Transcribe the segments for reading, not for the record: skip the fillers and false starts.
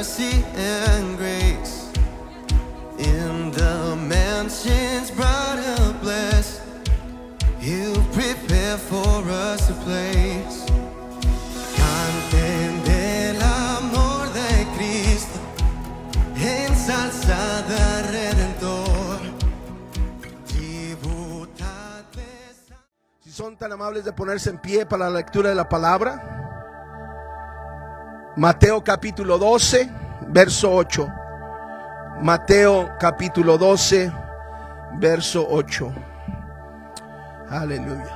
mercy and grace. In the mansions bright and blessed, You prepare for us a place. Canten del amor de Cristo, ensalzada Redentor. Si son tan amables de ponerse en pie para la lectura de la palabra. Mateo capítulo 12, verso 8. Mateo capítulo 12, verso 8. Aleluya.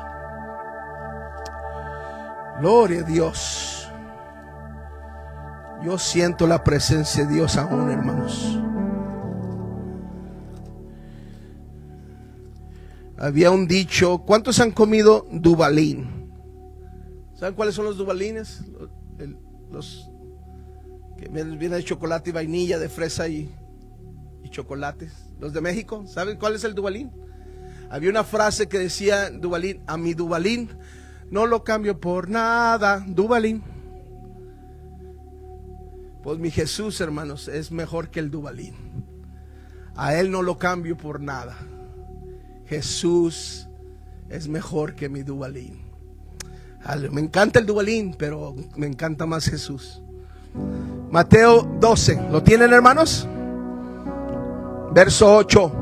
Gloria a Dios. Yo siento la presencia de Dios aún, hermanos. Había un dicho. ¿Cuántos han comido Duvalín? ¿Saben cuáles son los Duvalines? Los que vienen de chocolate y vainilla, de fresa y chocolates. Los de México. ¿Saben cuál es el Duvalín? Había una frase que decía Duvalín: a mi Duvalín no lo cambio por nada. Duvalín. Pues mi Jesús, hermanos, es mejor que el Duvalín. A Él no lo cambio por nada. Jesús es mejor que mi Duvalín. Me encanta el Duvalín, pero me encanta más Jesús. Mateo 12, ¿lo tienen, hermanos? Verso 8.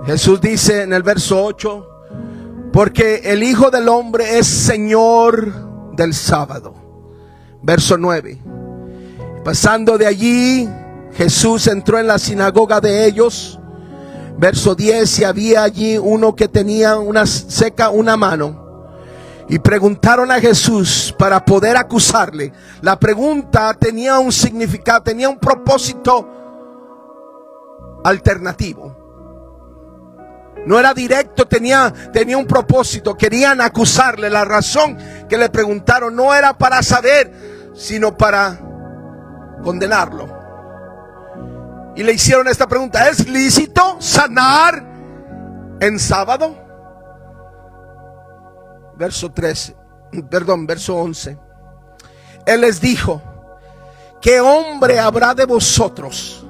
Jesús dice en el verso 8: porque el Hijo del Hombre es Señor del sábado. Verso 9. Pasando de allí, Jesús entró en la sinagoga de ellos. Verso 10: y había allí uno que tenía seca una mano. Y preguntaron a Jesús para poder acusarle. La pregunta tenía un significado, tenía un propósito alternativo. No era directo, tenía un propósito. Querían acusarle. La razón que le preguntaron no era para saber, sino para condenarlo. Y le hicieron esta pregunta: ¿es lícito sanar en sábado? Verso 11. Él les dijo: ¿qué hombre habrá de vosotros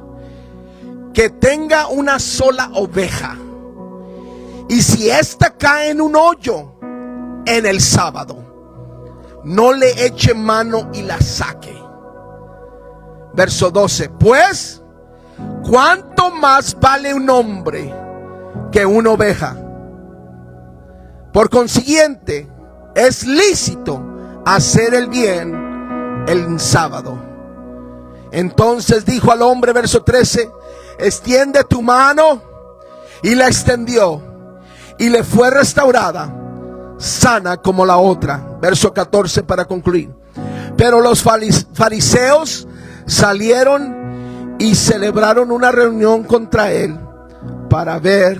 que tenga una sola oveja, y si ésta cae en un hoyo en el sábado, no le eche mano y la saque? Verso 12. Pues, ¿cuánto más vale un hombre que una oveja? Por consiguiente, es lícito hacer el bien el sábado. Entonces dijo al hombre, verso 13: extiende tu mano. Y la extendió, y le fue restaurada, sana como la otra. Verso 14 para concluir. Pero los fariseos salieron y celebraron una reunión contra él para ver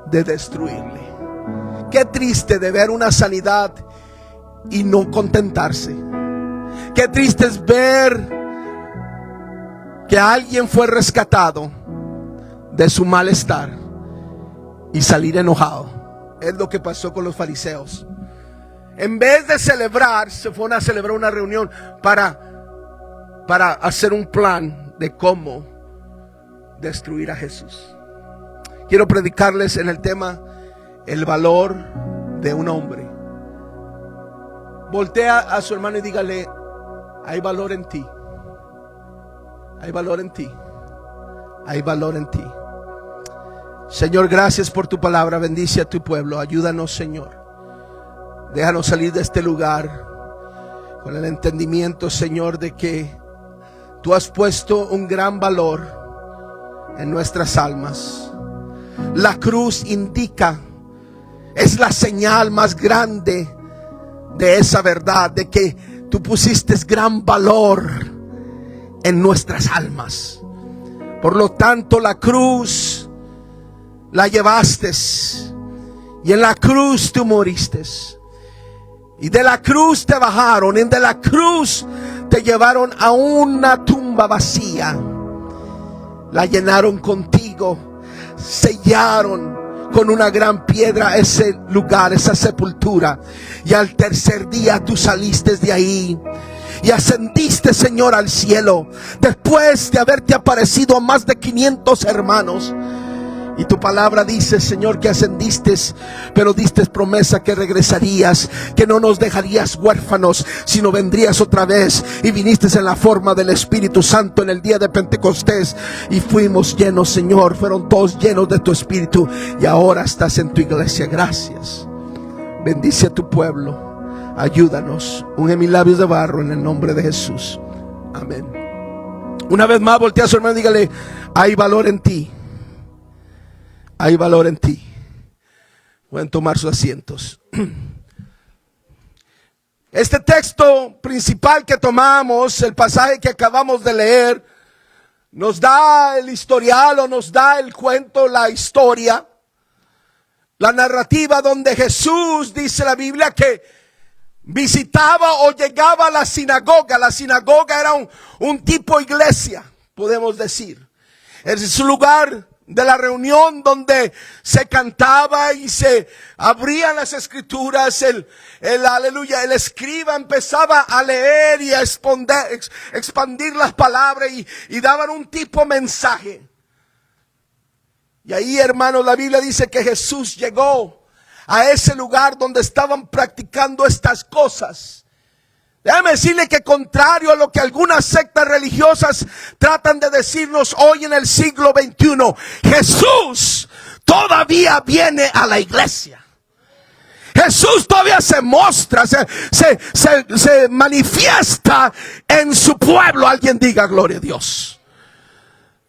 de destruirle. Qué triste de ver una sanidad y no contentarse. Qué triste es ver que alguien fue rescatado de su malestar y salir enojado. Es lo que pasó con los fariseos. En vez de celebrar, se fueron a celebrar una reunión para hacer un plan de cómo destruir a Jesús. Quiero predicarles en el tema: el valor de un hombre. Voltea a su hermano y dígale: hay valor en ti. Hay valor en ti. Hay valor en ti. Señor, gracias por tu palabra. Bendice a tu pueblo. Ayúdanos, Señor. Déjanos salir de este lugar con el entendimiento, Señor, de que tú has puesto un gran valor en nuestras almas. La cruz indica, es la señal más grande de esa verdad, de que tú pusiste gran valor en nuestras almas. Por lo tanto, la cruz la llevaste, y en la cruz tú moriste, y de la cruz te bajaron, y de la cruz te llevaron a una tumba vacía, la llenaron contigo, sellaron con una gran piedra ese lugar, esa sepultura. Y al tercer día tú saliste de ahí y ascendiste, Señor, al cielo, después de haberte aparecido a más de 500 hermanos. Y tu palabra dice, Señor, que ascendiste, pero diste promesa que regresarías, que no nos dejarías huérfanos, sino vendrías otra vez. Y viniste en la forma del Espíritu Santo en el día de Pentecostés. Y fuimos llenos, Señor, fueron todos llenos de tu Espíritu. Y ahora estás en tu iglesia. Gracias. Bendice a tu pueblo. Ayúdanos. Unge mis labios de barro en el nombre de Jesús. Amén. Una vez más, voltea a su hermano y dígale: hay valor en ti. Hay valor en ti. Pueden tomar sus asientos. Este texto principal que tomamos, el pasaje que acabamos de leer, nos da el historial o nos da el cuento, la historia, la narrativa donde Jesús, dice la Biblia, que visitaba o llegaba a la sinagoga. La sinagoga era un tipo iglesia, podemos decir. Es un lugar de la reunión donde se cantaba y se abrían las escrituras. Aleluya, el escriba empezaba a leer y a expandir las palabras y daban un tipo mensaje. Y ahí, hermanos, la Biblia dice que Jesús llegó a ese lugar donde estaban practicando estas cosas. Déjame decirle que, contrario a lo que algunas sectas religiosas tratan de decirnos hoy en el siglo XXI, Jesús todavía viene a la iglesia. Jesús todavía se muestra, se manifiesta en su pueblo. Alguien diga gloria a Dios.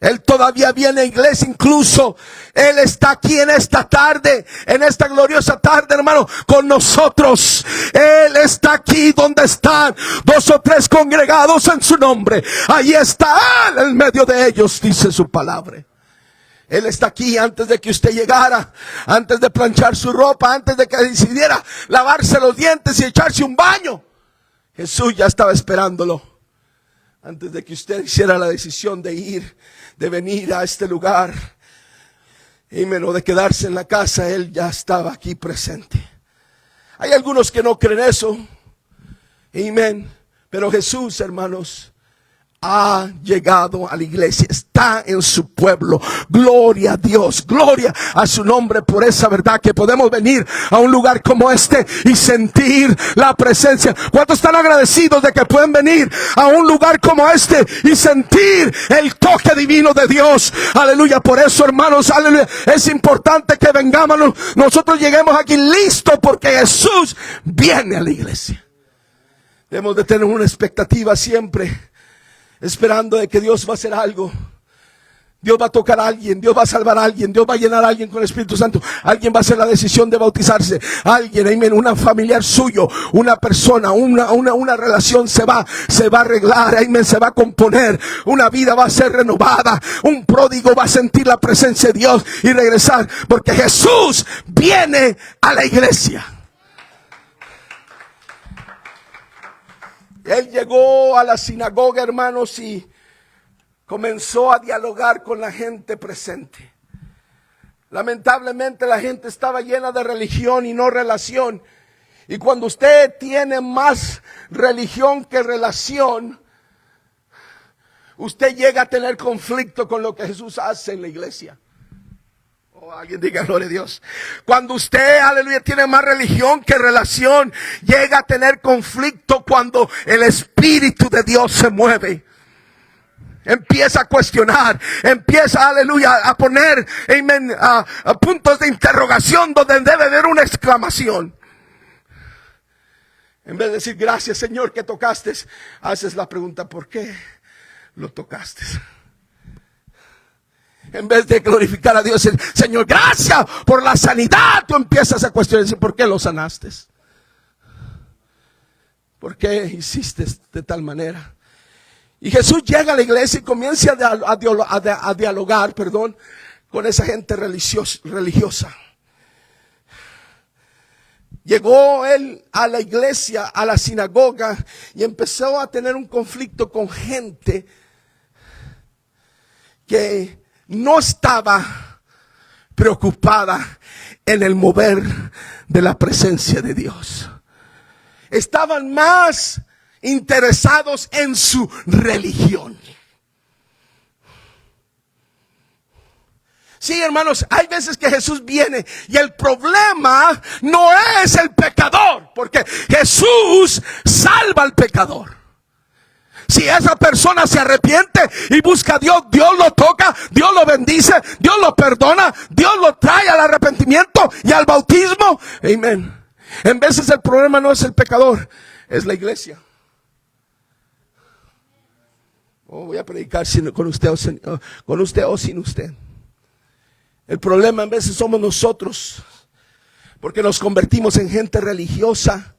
Él todavía viene a iglesia, incluso Él está aquí en esta tarde, en esta gloriosa tarde, hermano, con nosotros. Él está aquí donde están 2 o 3 congregados en su nombre. Ahí está Él en medio de ellos, dice su palabra. Él está aquí antes de que usted llegara, antes de planchar su ropa, antes de que decidiera lavarse los dientes y echarse un baño. Jesús ya estaba esperándolo. Antes de que usted hiciera la decisión de ir, de venir a este lugar, y menos de quedarse en la casa, Él ya estaba aquí presente. Hay algunos que no creen eso. Amén. Pero Jesús, hermanos, ha llegado a la iglesia, está en su pueblo. Gloria a Dios, gloria a su nombre por esa verdad, que podemos venir a un lugar como este y sentir la presencia. ¿Cuántos están agradecidos de que pueden venir a un lugar como este y sentir el toque divino de Dios? Aleluya. Por eso, hermanos, aleluya, es importante que vengamos, nosotros lleguemos aquí listos, porque Jesús viene a la iglesia. Debemos de tener una expectativa siempre, esperando de que Dios va a hacer algo. Dios va a tocar a alguien, Dios va a salvar a alguien, Dios va a llenar a alguien con el Espíritu Santo. Alguien va a hacer la decisión de bautizarse. Alguien, amén, una familiar suyo, una persona, una relación se va a arreglar, amén, se va a componer. Una vida va a ser renovada. Un pródigo va a sentir la presencia de Dios y regresar, porque Jesús viene a la iglesia. Él llegó a la sinagoga, hermanos, y comenzó a dialogar con la gente presente. Lamentablemente la gente estaba llena de religión y no relación. Y cuando usted tiene más religión que relación, usted llega a tener conflicto con lo que Jesús hace en la iglesia. Alguien diga gloria a Dios. Cuando usted, aleluya, tiene más religión que relación, llega a tener conflicto cuando el Espíritu de Dios se mueve. Empieza a cuestionar, empieza, aleluya, a poner, amén, a puntos de interrogación donde debe haber una exclamación. En vez de decir gracias, Señor, que tocaste, haces la pregunta: ¿por qué lo tocaste? En vez de glorificar a Dios, Señor, gracias por la sanidad, tú empiezas a cuestionar, ¿por qué lo sanaste? ¿Por qué hiciste de tal manera? Y Jesús llega a la iglesia y comienza a dialogar, con esa gente religiosa. Llegó él a la iglesia, a la sinagoga, y empezó a tener un conflicto con gente que no estaba preocupada en el mover de la presencia de Dios. Estaban más interesados en su religión. Sí, hermanos, hay veces que Jesús viene y el problema no es el pecador, porque Jesús salva al pecador. Si esa persona se arrepiente y busca a Dios, Dios lo toca, Dios lo bendice, Dios lo perdona, Dios lo trae al arrepentimiento y al bautismo. Amén. En veces el problema no es el pecador, es la iglesia. Oh, voy a predicar con usted o sin usted. El problema en veces somos nosotros, porque nos convertimos en gente religiosa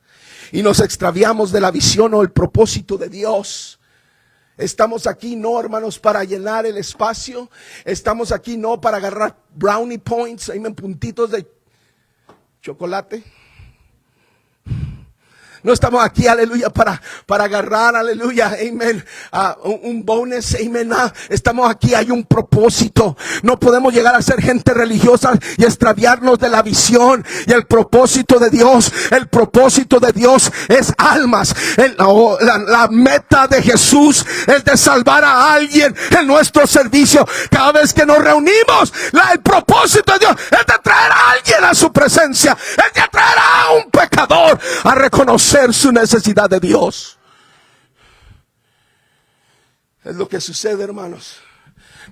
y nos extraviamos de la visión o el propósito de Dios. Estamos aquí no, hermanos, para llenar el espacio. Estamos aquí no para agarrar brownie points, puntitos de chocolate. No estamos aquí, aleluya, para agarrar, aleluya, amén, un bonus, amén. Estamos aquí, hay un propósito. No podemos llegar a ser gente religiosa y extraviarnos de la visión y el propósito de Dios. El propósito de Dios es almas. La meta de Jesús es de salvar a alguien en nuestro servicio. Cada vez que nos reunimos, el propósito de Dios es de traer a alguien a su presencia, es de traer a un pecador a reconocer su necesidad de Dios. Es lo que sucede, hermanos.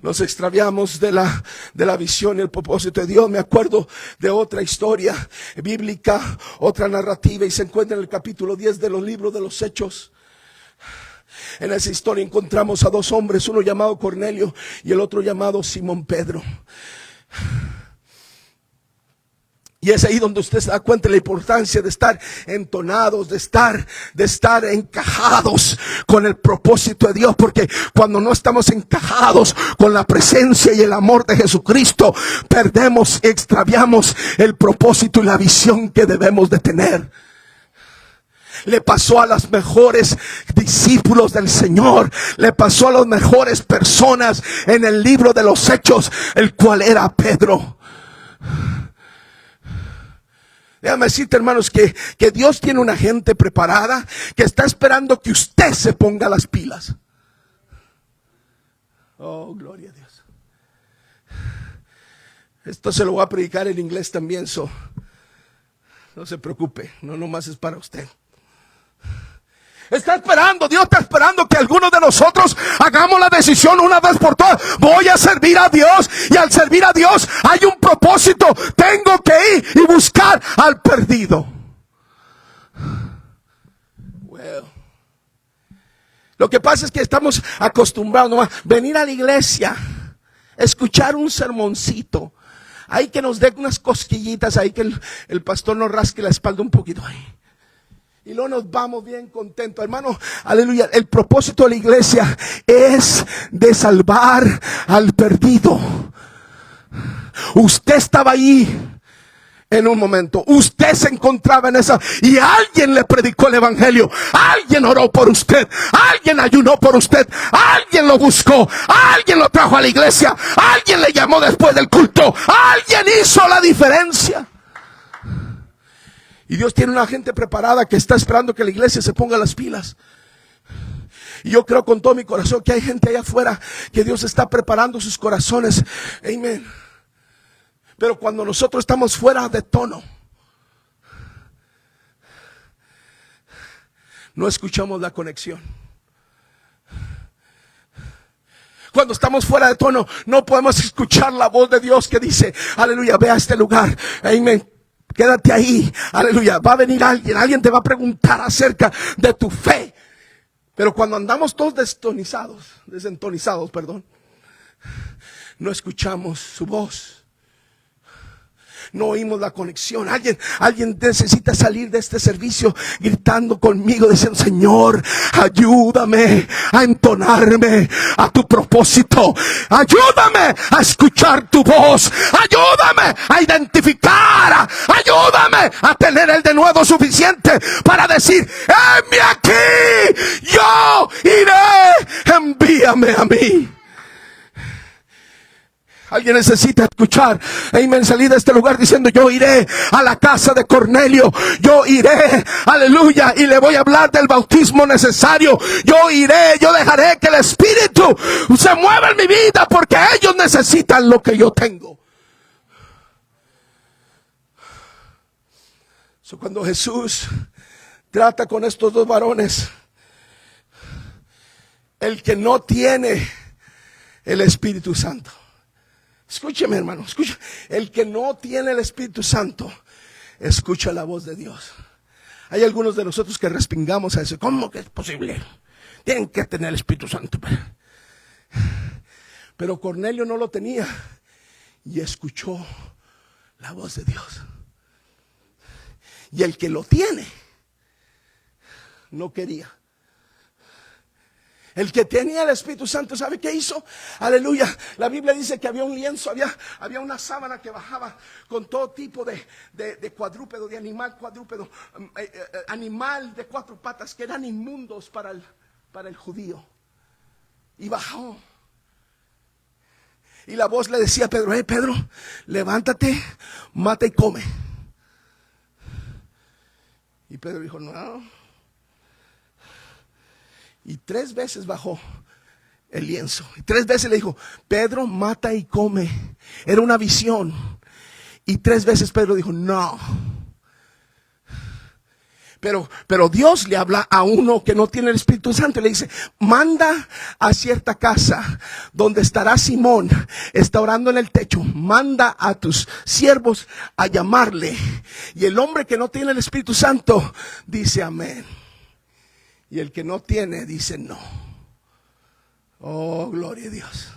Nos extraviamos de la visión y el propósito de Dios. Me acuerdo de otra historia bíblica, otra narrativa, y se encuentra en el capítulo 10 de los libros de los Hechos. En esa historia encontramos a dos hombres, uno llamado Cornelio y el otro llamado Simón Pedro. Y es ahí donde usted se da cuenta de la importancia de estar entonados, de estar encajados con el propósito de Dios. Porque cuando no estamos encajados con la presencia y el amor de Jesucristo, perdemos, extraviamos el propósito y la visión que debemos de tener. Le pasó a los mejores discípulos del Señor, le pasó a las mejores personas en el libro de los Hechos, el cual era Pedro. Déjame decirte, hermanos, que Dios tiene una gente preparada que está esperando que usted se ponga las pilas. Oh, gloria a Dios. Esto se lo voy a predicar en inglés también, no se preocupe, no nomás es para usted. Está esperando, Dios está esperando que algunos de nosotros hagamos la decisión una vez por todas. Voy a servir a Dios, y al servir a Dios hay un propósito. Tengo que ir y buscar al perdido. Well, lo que pasa es que estamos acostumbrados a venir a la iglesia, escuchar un sermoncito, ahí que nos dé unas cosquillitas, ahí que el pastor nos rasque la espalda un poquito ahí. Y luego nos vamos bien contentos, hermano. Aleluya. El propósito de la iglesia es de salvar al perdido. Usted estaba ahí en un momento. Usted se encontraba en esa, y alguien le predicó el evangelio. Alguien oró por usted. Alguien ayunó por usted. Alguien lo buscó. Alguien lo trajo a la iglesia. Alguien le llamó después del culto. Alguien hizo la diferencia. Y Dios tiene una gente preparada que está esperando que la iglesia se ponga las pilas. Y yo creo con todo mi corazón que hay gente allá afuera que Dios está preparando sus corazones. Amén. Pero cuando nosotros estamos fuera de tono, no escuchamos la conexión. Cuando estamos fuera de tono, no podemos escuchar la voz de Dios que dice, aleluya, ve a este lugar. Amén. Quédate ahí, aleluya, va a venir alguien te va a preguntar acerca de tu fe. Pero cuando andamos todos desentonizados, no escuchamos su voz. No oímos la conexión. Alguien necesita salir de este servicio gritando conmigo, diciendo, Señor, ayúdame a entonarme a tu propósito. Ayúdame a escuchar tu voz. Ayúdame a identificar. Ayúdame a tener el denuedo suficiente para decir, heme aquí, yo iré, envíame a mí. Alguien necesita escuchar, amén, salir de este lugar diciendo: yo iré a la casa de Cornelio, yo iré, aleluya, y le voy a hablar del bautismo necesario. Yo iré, yo dejaré que el Espíritu se mueva en mi vida, porque ellos necesitan lo que yo tengo. Cuando Jesús trata con estos dos varones, el que no tiene el Espíritu Santo, escúcheme, hermano, escuche. El que no tiene el Espíritu Santo escucha la voz de Dios. Hay algunos de nosotros que respingamos a eso. ¿Cómo que es posible? Tienen que tener el Espíritu Santo. Pero Cornelio no lo tenía y escuchó la voz de Dios. Y el que lo tiene no quería. El que tenía el Espíritu Santo, ¿sabe qué hizo? Aleluya. La Biblia dice que había un lienzo, había una sábana que bajaba con todo tipo de cuadrúpedo, de animal cuadrúpedo, animal de cuatro patas que eran inmundos para el judío. Y bajó. Y la voz le decía a Pedro: Pedro, levántate, mata y come. Y Pedro dijo: no. Y 3 veces bajó el lienzo. Y 3 veces le dijo: Pedro, mata y come. Era una visión. Y 3 veces Pedro dijo: no. Pero Dios le habla a uno que no tiene el Espíritu Santo y le dice: manda a cierta casa donde estará Simón, está orando en el techo, manda a tus siervos a llamarle. Y el hombre que no tiene el Espíritu Santo dice amén. Y el que no tiene dice no. Oh, gloria a Dios.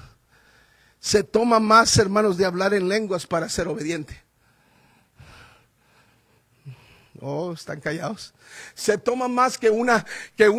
Se toma más, hermanos, de hablar en lenguas para ser obediente. Oh, están callados. Se toma más que un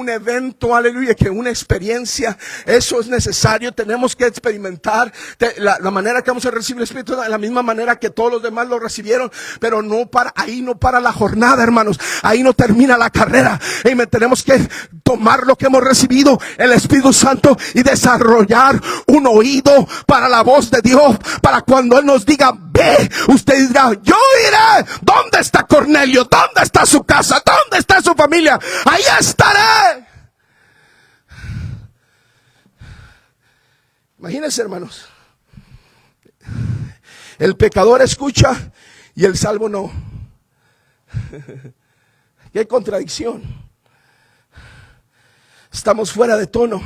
evento, aleluya, que una experiencia. Eso es necesario. Tenemos que experimentar la manera que vamos a recibir el Espíritu, de la misma manera que todos los demás lo recibieron. Pero no para ahí, no para la jornada, hermanos. Ahí no termina la carrera. Y tenemos que tomar lo que hemos recibido, el Espíritu Santo, y desarrollar un oído para la voz de Dios, para cuando Él nos diga ve, usted dirá: yo iré. ¿Dónde está Cornelio? ¿Dónde está su casa? ¿Dónde está su familia? Ahí estaré. Imagínense, hermanos, el pecador escucha y el salvo no. Qué contradicción. Estamos fuera de tono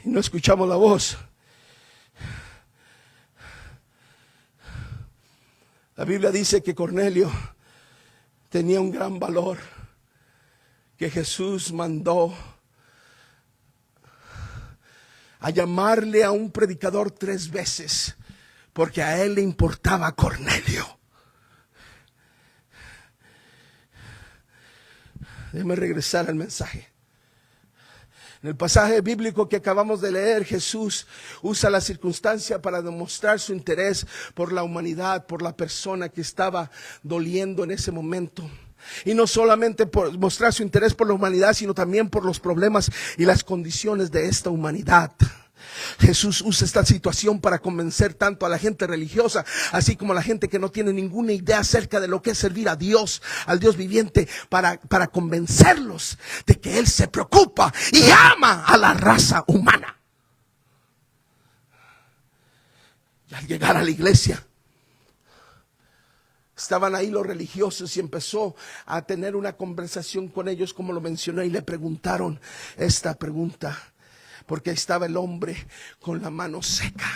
y no escuchamos la voz. La Biblia dice que Cornelio tenía un gran valor, que Jesús mandó a llamarle a un predicador 3 veces, porque a él le importaba Cornelio. Déjeme regresar al mensaje. En el pasaje bíblico que acabamos de leer, Jesús usa la circunstancia para demostrar su interés por la humanidad, por la persona que estaba doliendo en ese momento. Y no solamente por mostrar su interés por la humanidad, sino también por los problemas y las condiciones de esta humanidad. Jesús usa esta situación para convencer tanto a la gente religiosa, así como a la gente que no tiene ninguna idea acerca de lo que es servir a Dios, al Dios viviente, para convencerlos de que Él se preocupa y ama a la raza humana. Y al llegar a la iglesia, estaban ahí los religiosos y empezó a tener una conversación con ellos, como lo mencioné, y le preguntaron esta pregunta. Porque ahí estaba el hombre con la mano seca.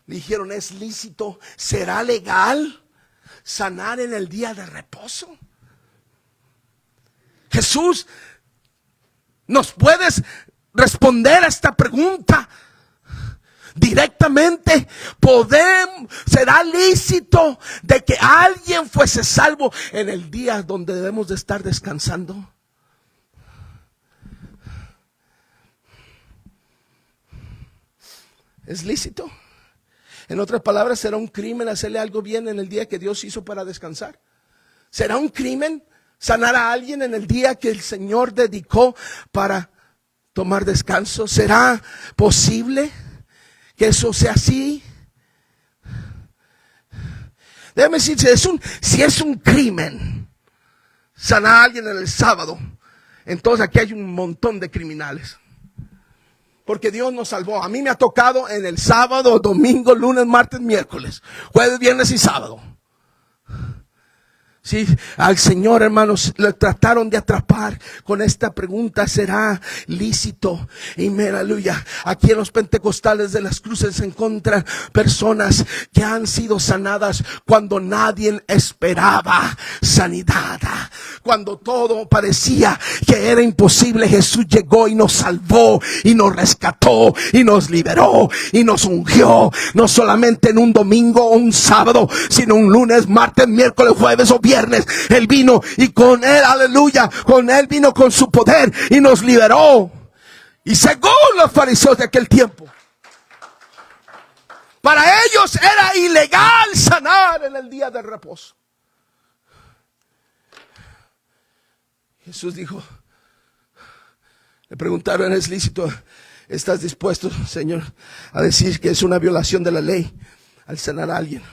Le dijeron: ¿es lícito? ¿Será legal sanar en el día de reposo? Jesús, ¿nos puedes responder a esta pregunta directamente? ¿Será lícito de que alguien fuese salvo en el día donde debemos de estar descansando? ¿Es lícito? En otras palabras, ¿será un crimen hacerle algo bien en el día que Dios hizo para descansar? ¿Será un crimen sanar a alguien en el día que el Señor dedicó para tomar descanso? ¿Será posible que eso sea así? Déjame decir, si es un crimen sanar a alguien en el sábado, entonces aquí hay un montón de criminales. Porque Dios nos salvó. A mí me ha tocado en el sábado, domingo, lunes, martes, miércoles, jueves, viernes y sábado. Sí, al Señor, hermanos, le trataron de atrapar con esta pregunta: ¿será lícito? Y aleluya, aquí en los pentecostales de las cruces se encuentran personas que han sido sanadas cuando nadie esperaba sanidad. Cuando todo parecía que era imposible, Jesús llegó y nos salvó y nos rescató y nos liberó y nos ungió. No solamente en un domingo o un sábado, sino un lunes, martes, miércoles, jueves o viernes. Él vino y con Él, aleluya, con Él vino con su poder y nos liberó. Y según los fariseos de aquel tiempo, para ellos era ilegal sanar en el día del reposo. Jesús dijo, le preguntaron: ¿es lícito? ¿Estás dispuesto, Señor, a decir que es una violación de la ley al sanar a alguien?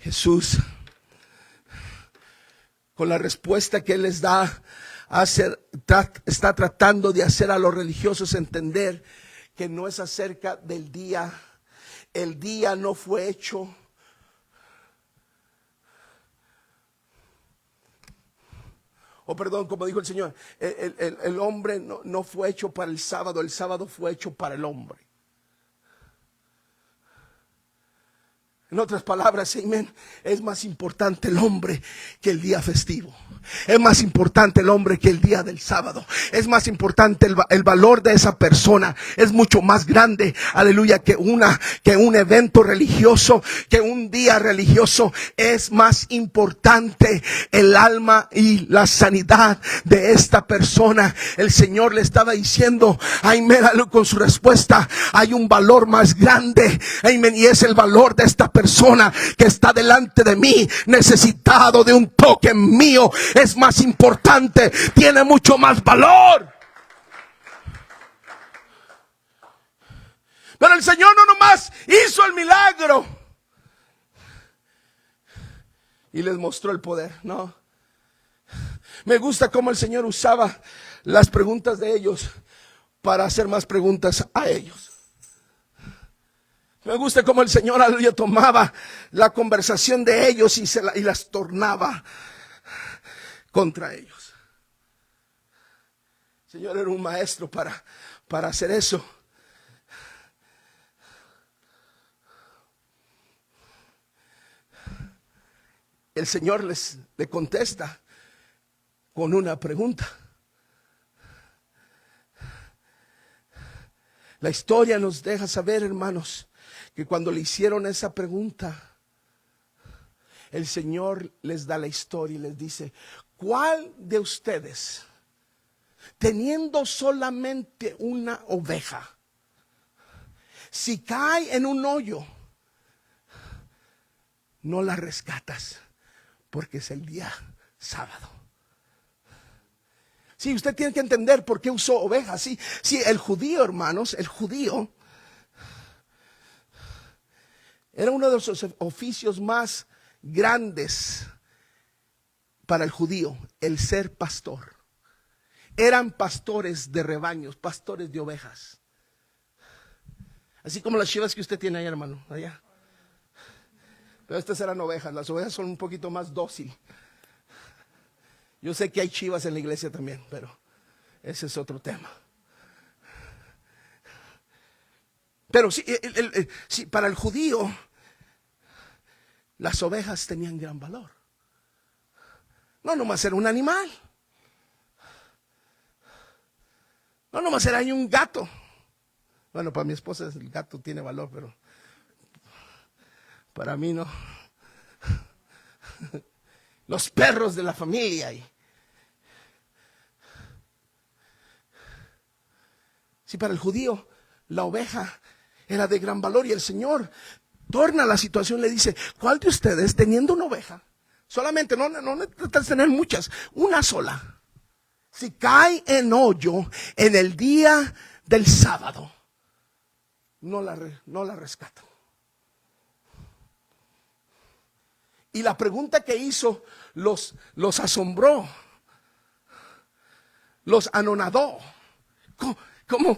Jesús, con la respuesta que Él les da, está tratando de hacer a los religiosos entender que no es acerca del día. El día no fue hecho como dijo el Señor, el hombre no fue hecho para el sábado fue hecho para el hombre. En otras palabras, amén, es más importante el hombre que el día festivo. Es más importante el hombre que el día del sábado. Es más importante el valor de esa persona. Es mucho más grande, aleluya, que un evento religioso, que un día religioso. Es más importante el alma y la sanidad de esta persona. El Señor le estaba diciendo, amén, con su respuesta, hay un valor más grande, amén, y es el valor de esta persona que está delante de mí, necesitado de un toque mío. Es más importante, tiene mucho más valor. Pero el Señor no nomás hizo el milagro y les mostró el poder, no. Me gusta cómo el Señor usaba las preguntas de ellos para hacer más preguntas a ellos. Me gusta cómo el Señor, aleluya, tomaba la conversación de ellos y las tornaba contra ellos. El Señor era un maestro para hacer eso. El Señor le contesta con una pregunta. La historia nos deja saber, hermanos, que cuando le hicieron esa pregunta, el Señor les da la historia y les dice: ¿cuál de ustedes, teniendo solamente una oveja, si cae en un hoyo, no la rescatas porque es el día sábado? Sí, usted tiene que entender por qué usó ovejas. Sí, el judío, hermanos, el judío era uno de los oficios más grandes para el judío, el ser pastor. Eran pastores de rebaños, pastores de ovejas. Así como las chivas que usted tiene ahí, hermano, allá. Pero estas eran ovejas, las ovejas son un poquito más dóciles. Yo sé que hay chivas en la iglesia también, pero ese es otro tema. Pero sí, para el judío, las ovejas tenían gran valor. No nomás era un animal. No nomás era ahí un gato. Bueno, para mi esposa el gato tiene valor, pero para mí no. Los perros de la familia. Sí, para el judío la oveja era de gran valor, y el Señor torna la situación, le dice: ¿cuál de ustedes, teniendo una oveja, solamente, no necesitas tener muchas, una sola, si cae en hoyo en el día del sábado, no la rescatan. Y la pregunta que hizo los asombró, los anonadó. ¿Cómo?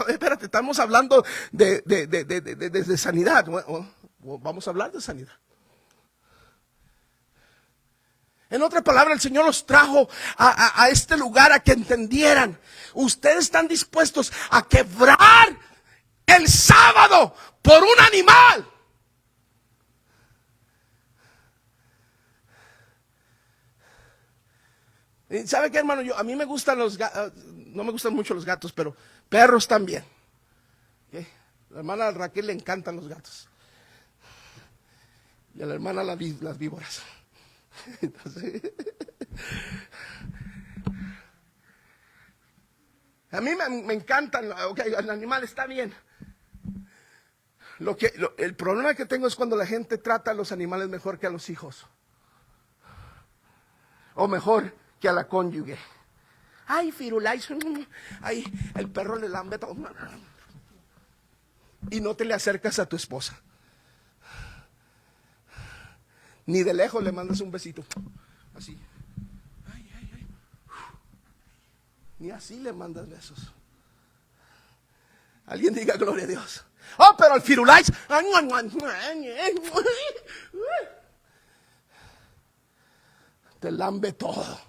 Espérate, estamos hablando de sanidad. Vamos a hablar de sanidad. En otras palabras, el Señor los trajo a este lugar a que entendieran. Ustedes están dispuestos a quebrar el sábado por un animal. ¿Sabe qué, hermano? A mí me gustan los gatos, no me gustan mucho los gatos, pero perros también. ¿Okay? A la hermana Raquel le encantan los gatos. Y a la hermana las víboras. Entonces, a mí me encantan. Okay, el animal está bien. El problema que tengo es cuando la gente trata a los animales mejor que a los hijos. O mejor que a la cónyuge. Ay, Firulais, ay, el perro le lambe todo. Y no te le acercas a tu esposa. Ni de lejos le mandas un besito. Así. Ay, ay, ay. Ni así le mandas besos. Alguien diga gloria a Dios. Oh, pero el Firulais. Te lambe todo.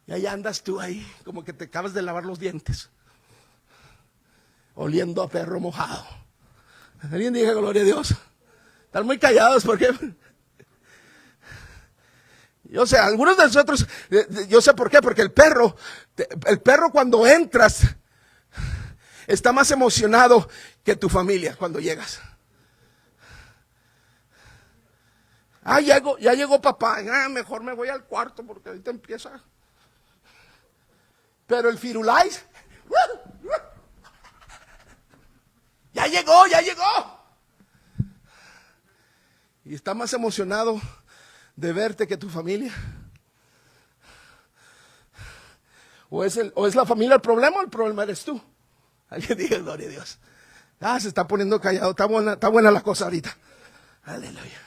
Y ahí andas tú ahí, como que te acabas de lavar los dientes, oliendo a perro mojado. Alguien diga gloria a Dios. Están muy callados porque yo sé, algunos de nosotros, yo sé por qué, porque el perro cuando entras está más emocionado que tu familia cuando llegas. Ya llegó papá, mejor me voy al cuarto porque ahorita empieza. Pero el Firulais, ya llegó. Y está más emocionado de verte que tu familia. O es la familia el problema, o el problema eres tú. Alguien diga gloria a Dios. Se está poniendo callado, está buena la cosa ahorita. Aleluya.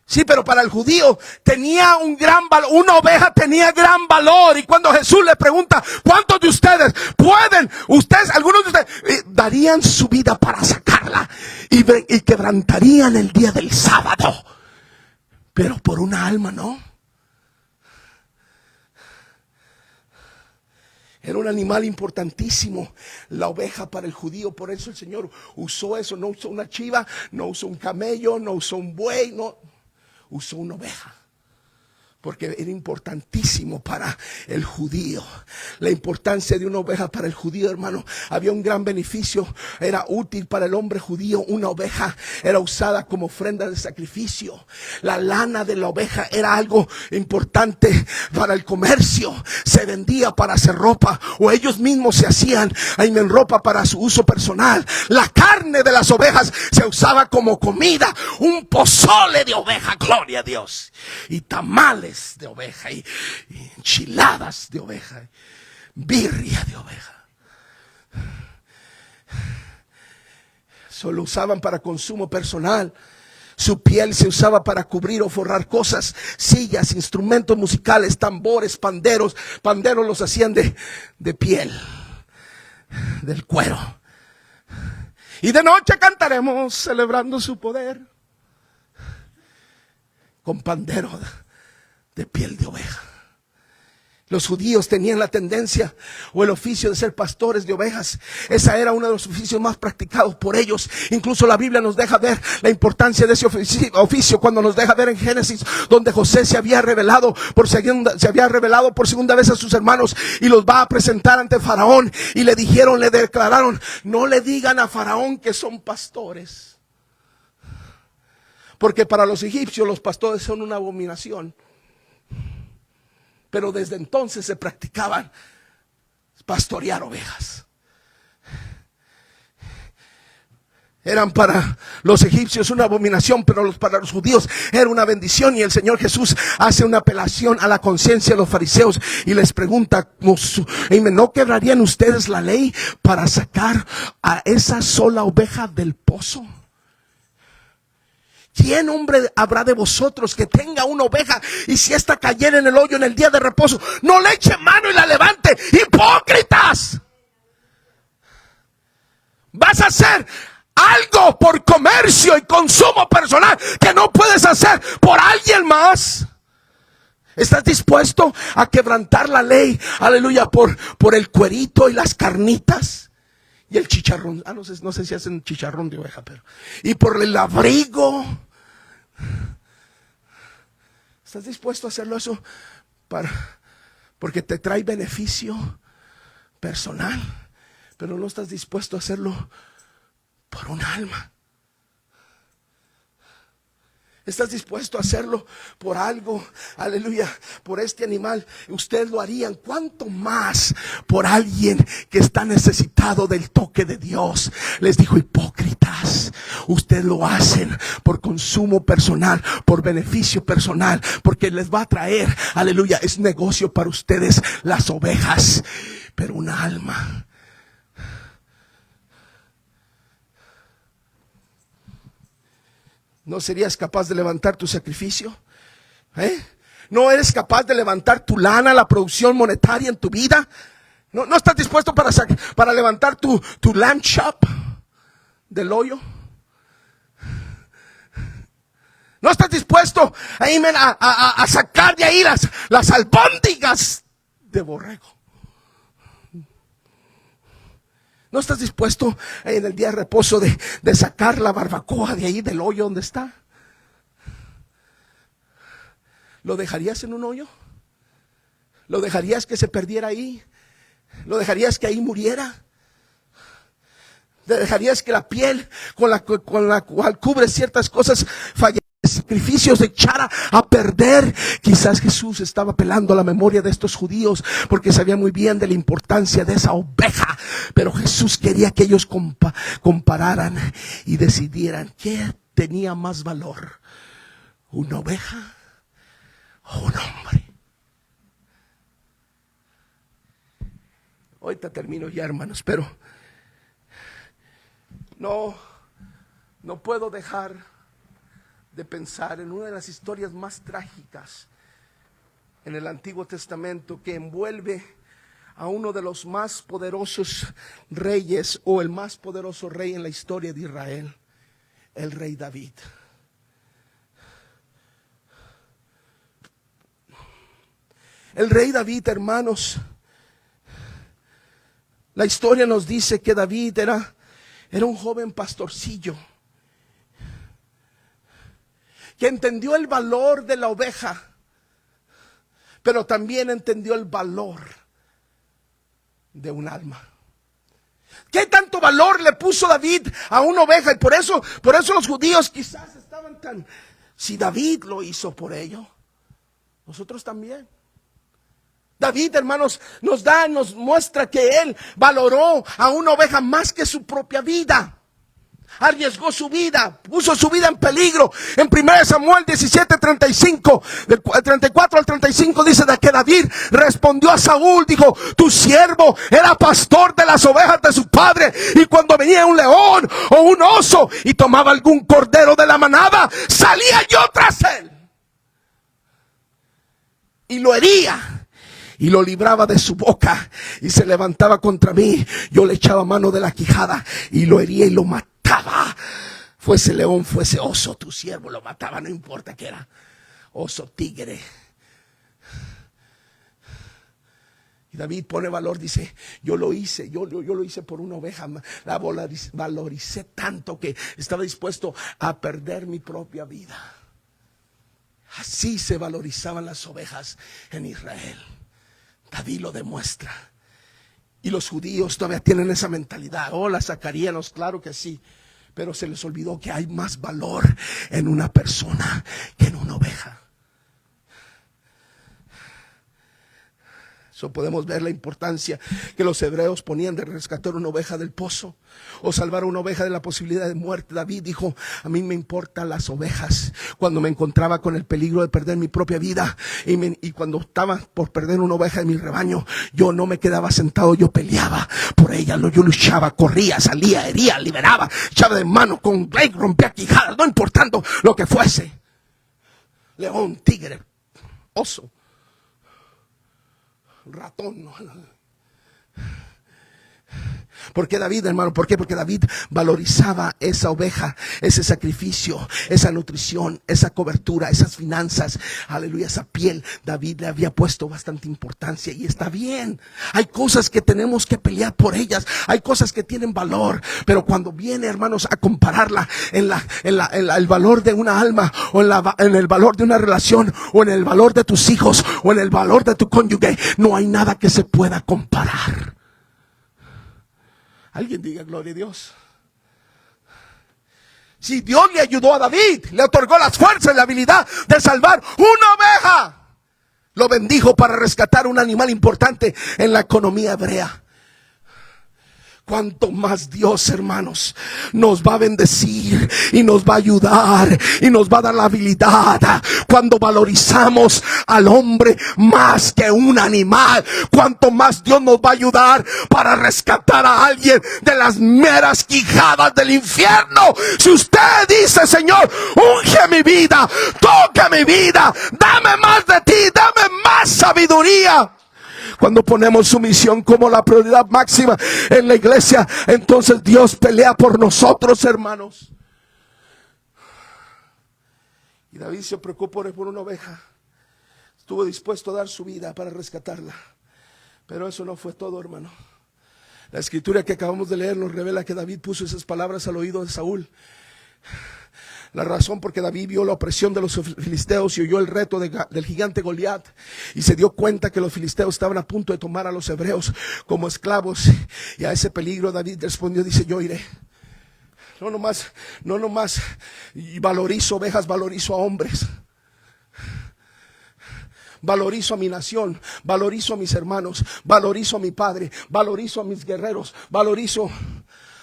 Sí, pero para el judío tenía un gran valor, una oveja tenía gran valor. Y cuando Jesús le pregunta, ¿cuántos de ustedes pueden, algunos de ustedes, darían su vida para sacarla y quebrantarían el día del sábado? Pero por una alma no. Era un animal importantísimo, la oveja para el judío. Por eso el Señor usó eso. No usó una chiva, no usó un camello, no usó un buey, no. Usó una oveja, porque era importantísimo para el judío. La importancia de una oveja para el judío, hermano, había un gran beneficio. Era útil para el hombre judío. Una oveja era usada como ofrenda de sacrificio. La lana de la oveja era algo importante para el comercio. Se vendía para hacer ropa, o ellos mismos se hacían en ropa para su uso personal. La carne de las ovejas se usaba como comida. Un pozole de oveja, gloria a Dios, y tamales de oveja, y enchiladas de oveja, birria de oveja. Solo usaban para consumo personal. Su piel se usaba para cubrir o forrar cosas, sillas, instrumentos musicales, tambores, panderos. Panderos los hacían de piel, del cuero. Y de noche cantaremos celebrando su poder, con pandero de piel de oveja. Los judíos tenían la tendencia o el oficio de ser pastores de ovejas. Esa era uno de los oficios más practicados por ellos. Incluso la Biblia nos deja ver la importancia de ese oficio cuando nos deja ver en Génesis, donde José se había revelado por segunda vez a sus hermanos y los va a presentar ante Faraón. Y le declararon, no le digan a Faraón que son pastores, porque para los egipcios los pastores son una abominación. Pero desde entonces se practicaban pastorear ovejas. Eran para los egipcios una abominación, pero para los judíos era una bendición. Y el Señor Jesús hace una apelación a la conciencia de los fariseos y les pregunta: ¿no quebrarían ustedes la ley para sacar a esa sola oveja del pozo? ¿Quién hombre habrá de vosotros que tenga una oveja y si ésta cayera en el hoyo en el día de reposo, no le eche mano y la levante? ¡Hipócritas! Vas a hacer algo por comercio y consumo personal que no puedes hacer por alguien más. ¿Estás dispuesto a quebrantar la ley, aleluya, por el cuerito y las carnitas y el chicharrón? No sé si hacen chicharrón de oveja, pero y por el abrigo. ¿Estás dispuesto a hacerlo eso porque te trae beneficio personal, pero no estás dispuesto a hacerlo por un alma? ¿Estás dispuesto a hacerlo por algo? Aleluya, por este animal. Ustedes lo harían. ¿Cuánto más por alguien que está necesitado del toque de Dios? Les dijo: hipócritas, ustedes lo hacen por consumo personal, por beneficio personal, porque les va a traer, aleluya, es negocio para ustedes las ovejas, pero un alma. ¿No serías capaz de levantar tu sacrificio? ¿No eres capaz de levantar tu lana, la producción monetaria en tu vida? ¿No estás dispuesto para levantar tu lamb chop del hoyo? ¿No estás dispuesto a sacar de ahí las albóndigas de borrego? ¿No estás dispuesto en el día de reposo de sacar la barbacoa de ahí del hoyo donde está? ¿Lo dejarías en un hoyo? ¿Lo dejarías que se perdiera ahí? ¿Lo dejarías que ahí muriera? ¿Dejarías que la piel con la cual cubre ciertas cosas sacrificios se echara a perder? Quizás Jesús estaba apelando a la memoria de estos judíos porque sabía muy bien de la importancia de esa oveja, pero Jesús quería que ellos compararan y decidieran qué tenía más valor, una oveja o un hombre. Ahorita termino ya, hermanos, pero no puedo dejar de pensar en una de las historias más trágicas en el Antiguo Testamento, que envuelve a uno de los más poderosos reyes, o el más poderoso rey en la historia de Israel, el rey David. El rey David, hermanos, la historia nos dice que David era un joven pastorcillo que entendió el valor de la oveja, pero también entendió el valor de un alma. ¿Qué tanto valor le puso David a una oveja? Y por eso los judíos quizás estaban tan... Si David lo hizo por ello, nosotros también. David, hermanos, nos muestra que él valoró a una oveja más que su propia vida. Arriesgó su vida, puso su vida en peligro. En 1 Samuel 17:35, del 34 al 35 dice de que David respondió a Saúl, dijo: tu siervo era pastor de las ovejas de su padre, y cuando venía un león o un oso y tomaba algún cordero de la manada, salía yo tras él y lo hería y lo libraba de su boca, y se levantaba contra mí, yo le echaba mano de la quijada y lo hería y lo mataba. Fuese león, fuese oso, tu siervo lo mataba, no importa que era oso, tigre. Y David pone valor, dice: yo lo hice por una oveja, la valoricé tanto que estaba dispuesto a perder mi propia vida. Así se valorizaban las ovejas en Israel. David lo demuestra. Y los judíos todavía tienen esa mentalidad. La sacaríamos, claro que sí, pero se les olvidó que hay más valor en una persona que en una oveja. So podemos ver la importancia que los hebreos ponían de rescatar una oveja del pozo o salvar una oveja de la posibilidad de muerte. David dijo: a mí me importan las ovejas. Cuando me encontraba con el peligro de perder mi propia vida y cuando estaba por perder una oveja de mi rebaño, yo no me quedaba sentado, yo peleaba por ella. Yo luchaba, corría, salía, hería, liberaba, echaba de mano con Blake, rompía quijadas, no importando lo que fuese. León, tigre, oso, ratón, ¿no? ¿Por qué David, hermano? ¿Por qué? Porque David valorizaba esa oveja, ese sacrificio, esa nutrición, esa cobertura, esas finanzas, aleluya, esa piel. David le había puesto bastante importancia y está bien. Hay cosas que tenemos que pelear por ellas, hay cosas que tienen valor, pero cuando viene, hermanos, a compararla en el valor de una alma o en el valor de una relación o en el valor de tus hijos o en el valor de tu cónyuge, no hay nada que se pueda comparar. Alguien diga gloria a Dios. Si Dios le ayudó a David, le otorgó las fuerzas y la habilidad de salvar una oveja, lo bendijo para rescatar un animal importante en la economía hebrea. Cuanto más Dios, hermanos, nos va a bendecir y nos va a ayudar y nos va a dar la habilidad cuando valorizamos al hombre más que un animal. Cuanto más Dios nos va a ayudar para rescatar a alguien de las meras quijadas del infierno. Si usted dice: Señor, unge mi vida, toca mi vida, dame más de ti, dame más sabiduría. Cuando ponemos su misión como la prioridad máxima en la iglesia, entonces Dios pelea por nosotros, hermanos. Y David se preocupó por una oveja. Estuvo dispuesto a dar su vida para rescatarla. Pero eso no fue todo, hermano. La escritura que acabamos de leer nos revela que David puso esas palabras al oído de Saúl. La razón porque David vio la opresión de los filisteos y oyó el reto del gigante Goliat y se dio cuenta que los filisteos estaban a punto de tomar a los hebreos como esclavos, y a ese peligro David respondió, dice: yo iré. No nomás y valorizo ovejas, valorizo a hombres. Valorizo a mi nación, valorizo a mis hermanos, valorizo a mi padre, valorizo a mis guerreros, valorizo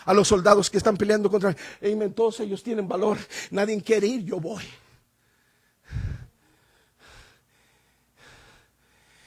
a los soldados que están peleando contra mí. Amen, todos ellos tienen valor. Nadie quiere ir, yo voy.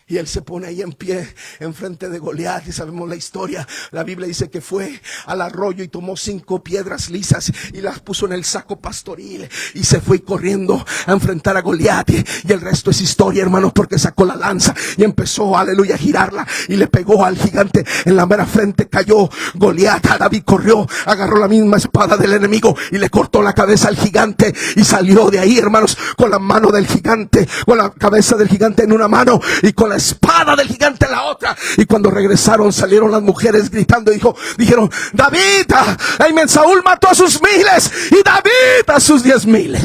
Y él se pone ahí en pie enfrente de Goliat, y sabemos la historia. La Biblia dice que fue al arroyo y tomó 5 piedras lisas y las puso en el saco pastoril y se fue corriendo a enfrentar a Goliat. Y el resto es historia, hermanos, porque sacó la lanza y empezó, aleluya, a girarla y le pegó al gigante en la mera frente. Cayó Goliat. David corrió, agarró la misma espada del enemigo y le cortó la cabeza al gigante y salió de ahí, hermanos, con la mano del gigante, con la cabeza del gigante en una mano y con la espada del gigante en la otra. Y cuando regresaron, salieron las mujeres gritando y dijeron: David, amén, Saúl mató a sus 1000 y David a sus 10,000.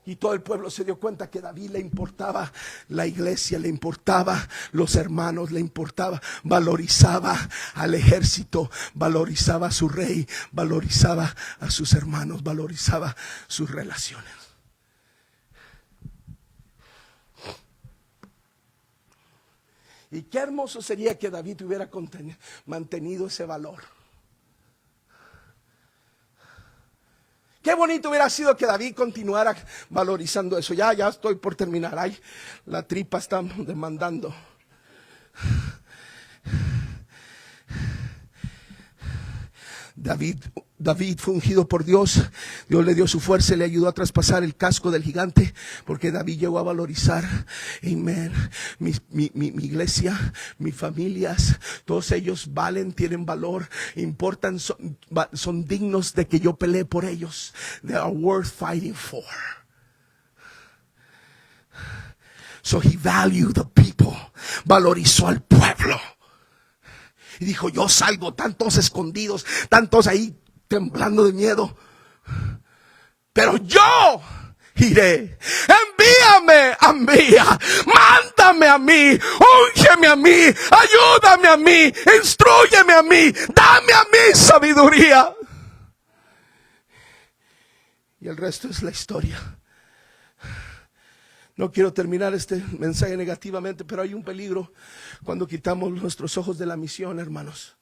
Y todo el pueblo se dio cuenta que a David le importaba la iglesia, le importaba los hermanos, le importaba, valorizaba al ejército, valorizaba a su rey, valorizaba a sus hermanos, valorizaba sus relaciones. Y qué hermoso sería que David hubiera mantenido ese valor. Qué bonito hubiera sido que David continuara valorizando eso. Ya estoy por terminar. Ay, la tripa está demandando. David fue ungido por Dios. Dios le dio su fuerza y le ayudó a traspasar el casco del gigante, porque David llegó a valorizar, amén, mi iglesia, mis familias, todos ellos valen, tienen valor, importan, son dignos de que yo pelee por ellos. They are worth fighting for. So he valued the people. Valorizó al pueblo. Y dijo: yo salgo, tantos escondidos, tantos ahí temblando de miedo, pero yo iré. Envíame a mí, mándame a mí, úngeme a mí, ayúdame a mí, instrúyeme a mí, dame a mí sabiduría. Y el resto es la historia. No quiero terminar este mensaje negativamente, pero hay un peligro cuando quitamos nuestros ojos de la misión, hermanos.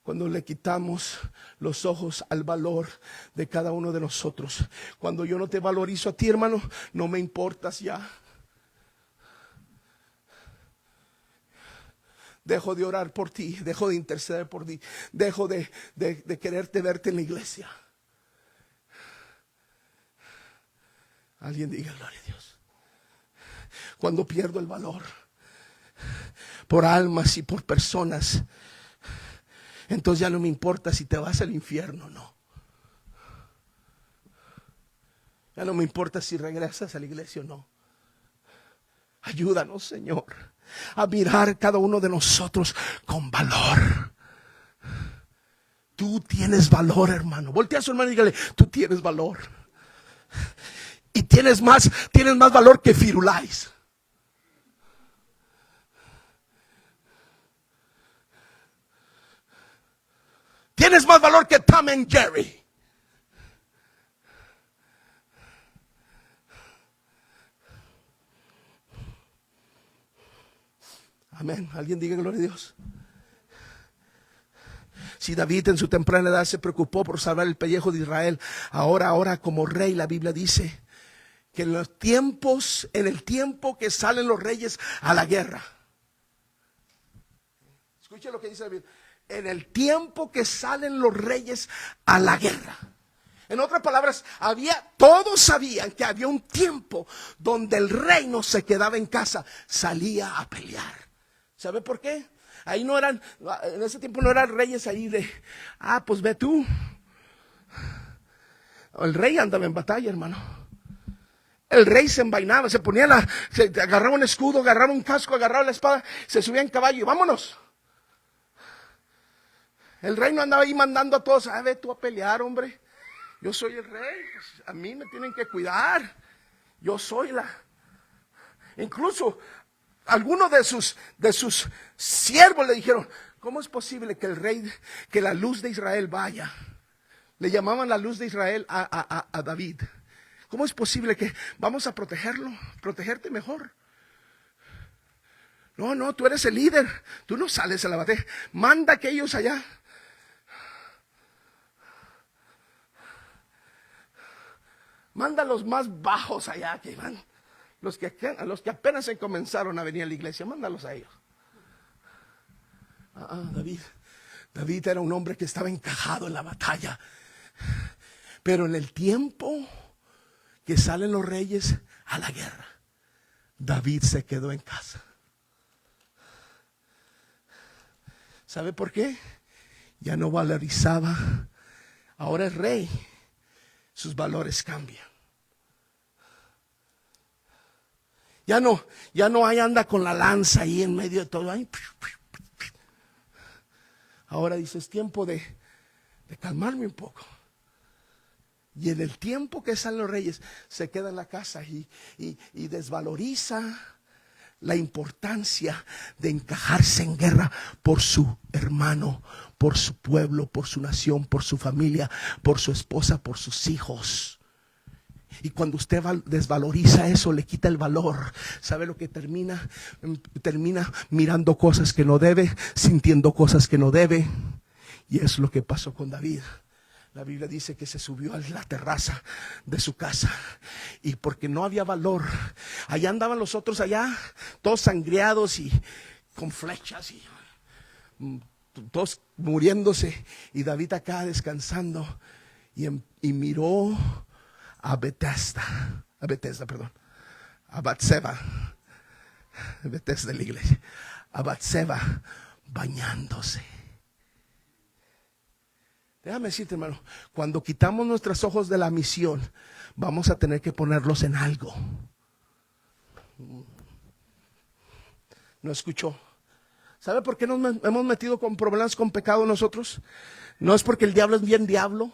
Cuando le quitamos los ojos al valor de cada uno de nosotros. Cuando yo no te valorizo a ti, hermano, no me importas ya. Dejo de orar por ti, dejo de interceder por ti, dejo de quererte verte en la iglesia. Alguien diga gloria a Dios. Cuando pierdo el valor por almas y por personas, entonces ya no me importa si te vas al infierno o no. Ya no me importa si regresas a la iglesia o no. Ayúdanos, Señor, a mirar cada uno de nosotros con valor. Tú tienes valor, hermano. Voltea a su hermano y dígale, tú tienes valor. Y tienes más valor que Firulais. Tienes más valor que Tom and Jerry. Amén. Alguien diga gloria a Dios. Si David en su temprana edad se preocupó por salvar el pellejo de Israel, ahora como rey, la Biblia dice que en el tiempo que salen los reyes a la guerra. Escuche lo que dice David. En el tiempo que salen los reyes a la guerra. En otras palabras, todos sabían que había un tiempo donde el rey no se quedaba en casa, salía a pelear. ¿Sabe por qué? Ahí no eran, en ese tiempo no eran reyes ahí pues ve tú. El rey andaba en batalla, hermano. El rey se envainaba, se agarraba un escudo, agarraba un casco, agarraba la espada, se subía en caballo y vámonos. El rey no andaba ahí mandando a todos, ve tú a pelear, hombre. Yo soy el rey, pues a mí me tienen que cuidar. Yo soy Incluso algunos de sus siervos le dijeron, ¿cómo es posible que el rey, que la luz de Israel vaya? Le llamaban la luz de Israel a David. ¿Cómo es posible que vamos a protegerte mejor? No, tú eres el líder, tú no sales a la batalla, manda a aquellos allá. Manda a los más bajos allá que van. Los que apenas se comenzaron a venir a la iglesia, mándalos a ellos. David era un hombre que estaba encajado en la batalla. Pero en el tiempo que salen los reyes a la guerra, David se quedó en casa. ¿Sabe por qué? Ya no valorizaba. Ahora es rey. Sus valores cambian. Ya no ahí anda con la lanza ahí en medio de todo. Ahora dice, es tiempo de calmarme un poco. Y en el tiempo que salen los reyes, se queda en la casa y desvaloriza la importancia de encajarse en guerra por su hermano, por su pueblo, por su nación, por su familia, por su esposa, por sus hijos. Y cuando usted desvaloriza eso, le quita el valor. ¿Sabe lo que termina? Termina mirando cosas que no debe, sintiendo cosas que no debe. Y es lo que pasó con David. La Biblia dice que se subió a la terraza de su casa. Y porque no había valor, allá andaban los otros allá, todos sangriados y con flechas y todos muriéndose. Y David acá descansando. Y miró a Batseba, de la iglesia, a Batseba bañándose. Déjame decirte, hermano, cuando quitamos nuestros ojos de la misión, vamos a tener que ponerlos en algo. No escuchó. ¿Sabe por qué nos hemos metido con problemas, con pecado nosotros? No es porque el diablo es bien diablo.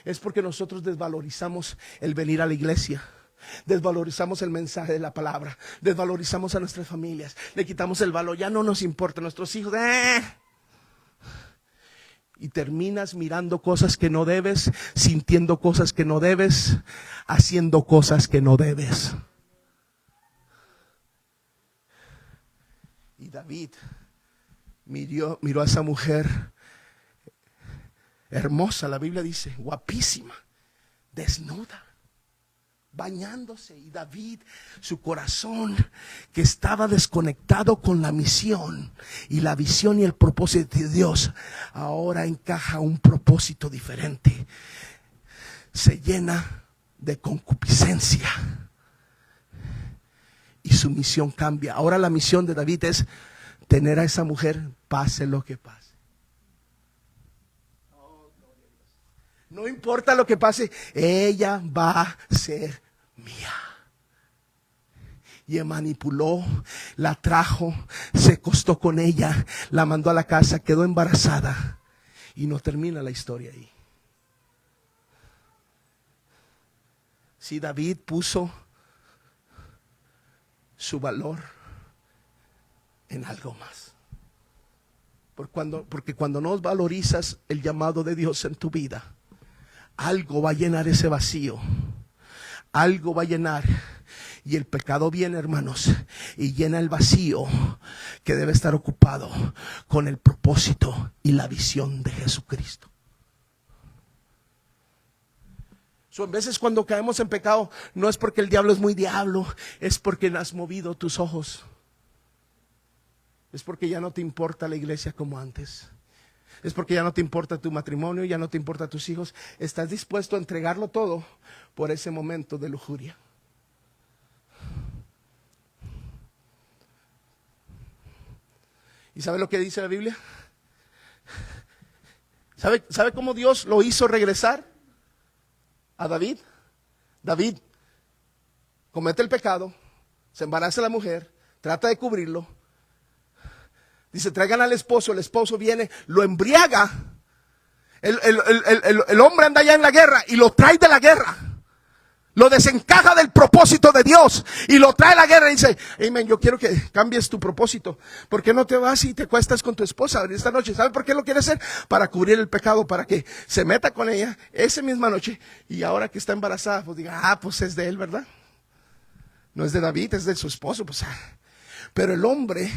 Es porque nosotros desvalorizamos el venir a la iglesia. Desvalorizamos el mensaje de la palabra. Desvalorizamos a nuestras familias. Le quitamos el valor. Ya no nos importa nuestros hijos. Y terminas mirando cosas que no debes, sintiendo cosas que no debes, haciendo cosas que no debes. Y David miró a esa mujer hermosa, la Biblia dice, guapísima, desnuda, bañándose. Y David, su corazón que estaba desconectado con la misión y la visión y el propósito de Dios, ahora encaja un propósito diferente. Se llena de concupiscencia y su misión cambia. Ahora la misión de David es tener a esa mujer pase lo que pase. No importa lo que pase, ella va a ser mía. Y manipuló, la trajo, se acostó con ella, la mandó a la casa, quedó embarazada. Y no termina la historia ahí. Si David puso su valor en algo más. Porque cuando no valorizas el llamado de Dios en tu vida, algo va a llenar ese vacío. Algo va a llenar. Y el pecado viene, hermanos, y llena el vacío que debe estar ocupado con el propósito y la visión de Jesucristo. En veces cuando caemos en pecado, no es porque el diablo es muy diablo, es porque has movido tus ojos. Es porque ya no te importa la iglesia como antes. Es porque ya no te importa tu matrimonio, ya no te importa tus hijos. Estás dispuesto a entregarlo todo por ese momento de lujuria. ¿Y sabe lo que dice la Biblia? ¿Sabe cómo Dios lo hizo regresar a David? David comete el pecado, se embaraza la mujer, trata de cubrirlo. Dice, traigan al esposo, el esposo viene, lo embriaga. El hombre anda ya en la guerra y lo trae de la guerra. Lo desencaja del propósito de Dios y lo trae a la guerra y dice, amén, yo quiero que cambies tu propósito. ¿Por qué no te vas y te acuestas con tu esposa esta noche? ¿Sabe por qué lo quiere hacer? Para cubrir el pecado, para que se meta con ella esa misma noche y ahora que está embarazada, pues diga, pues es de él, ¿verdad? No es de David, es de su esposo. Pues. Pero el hombre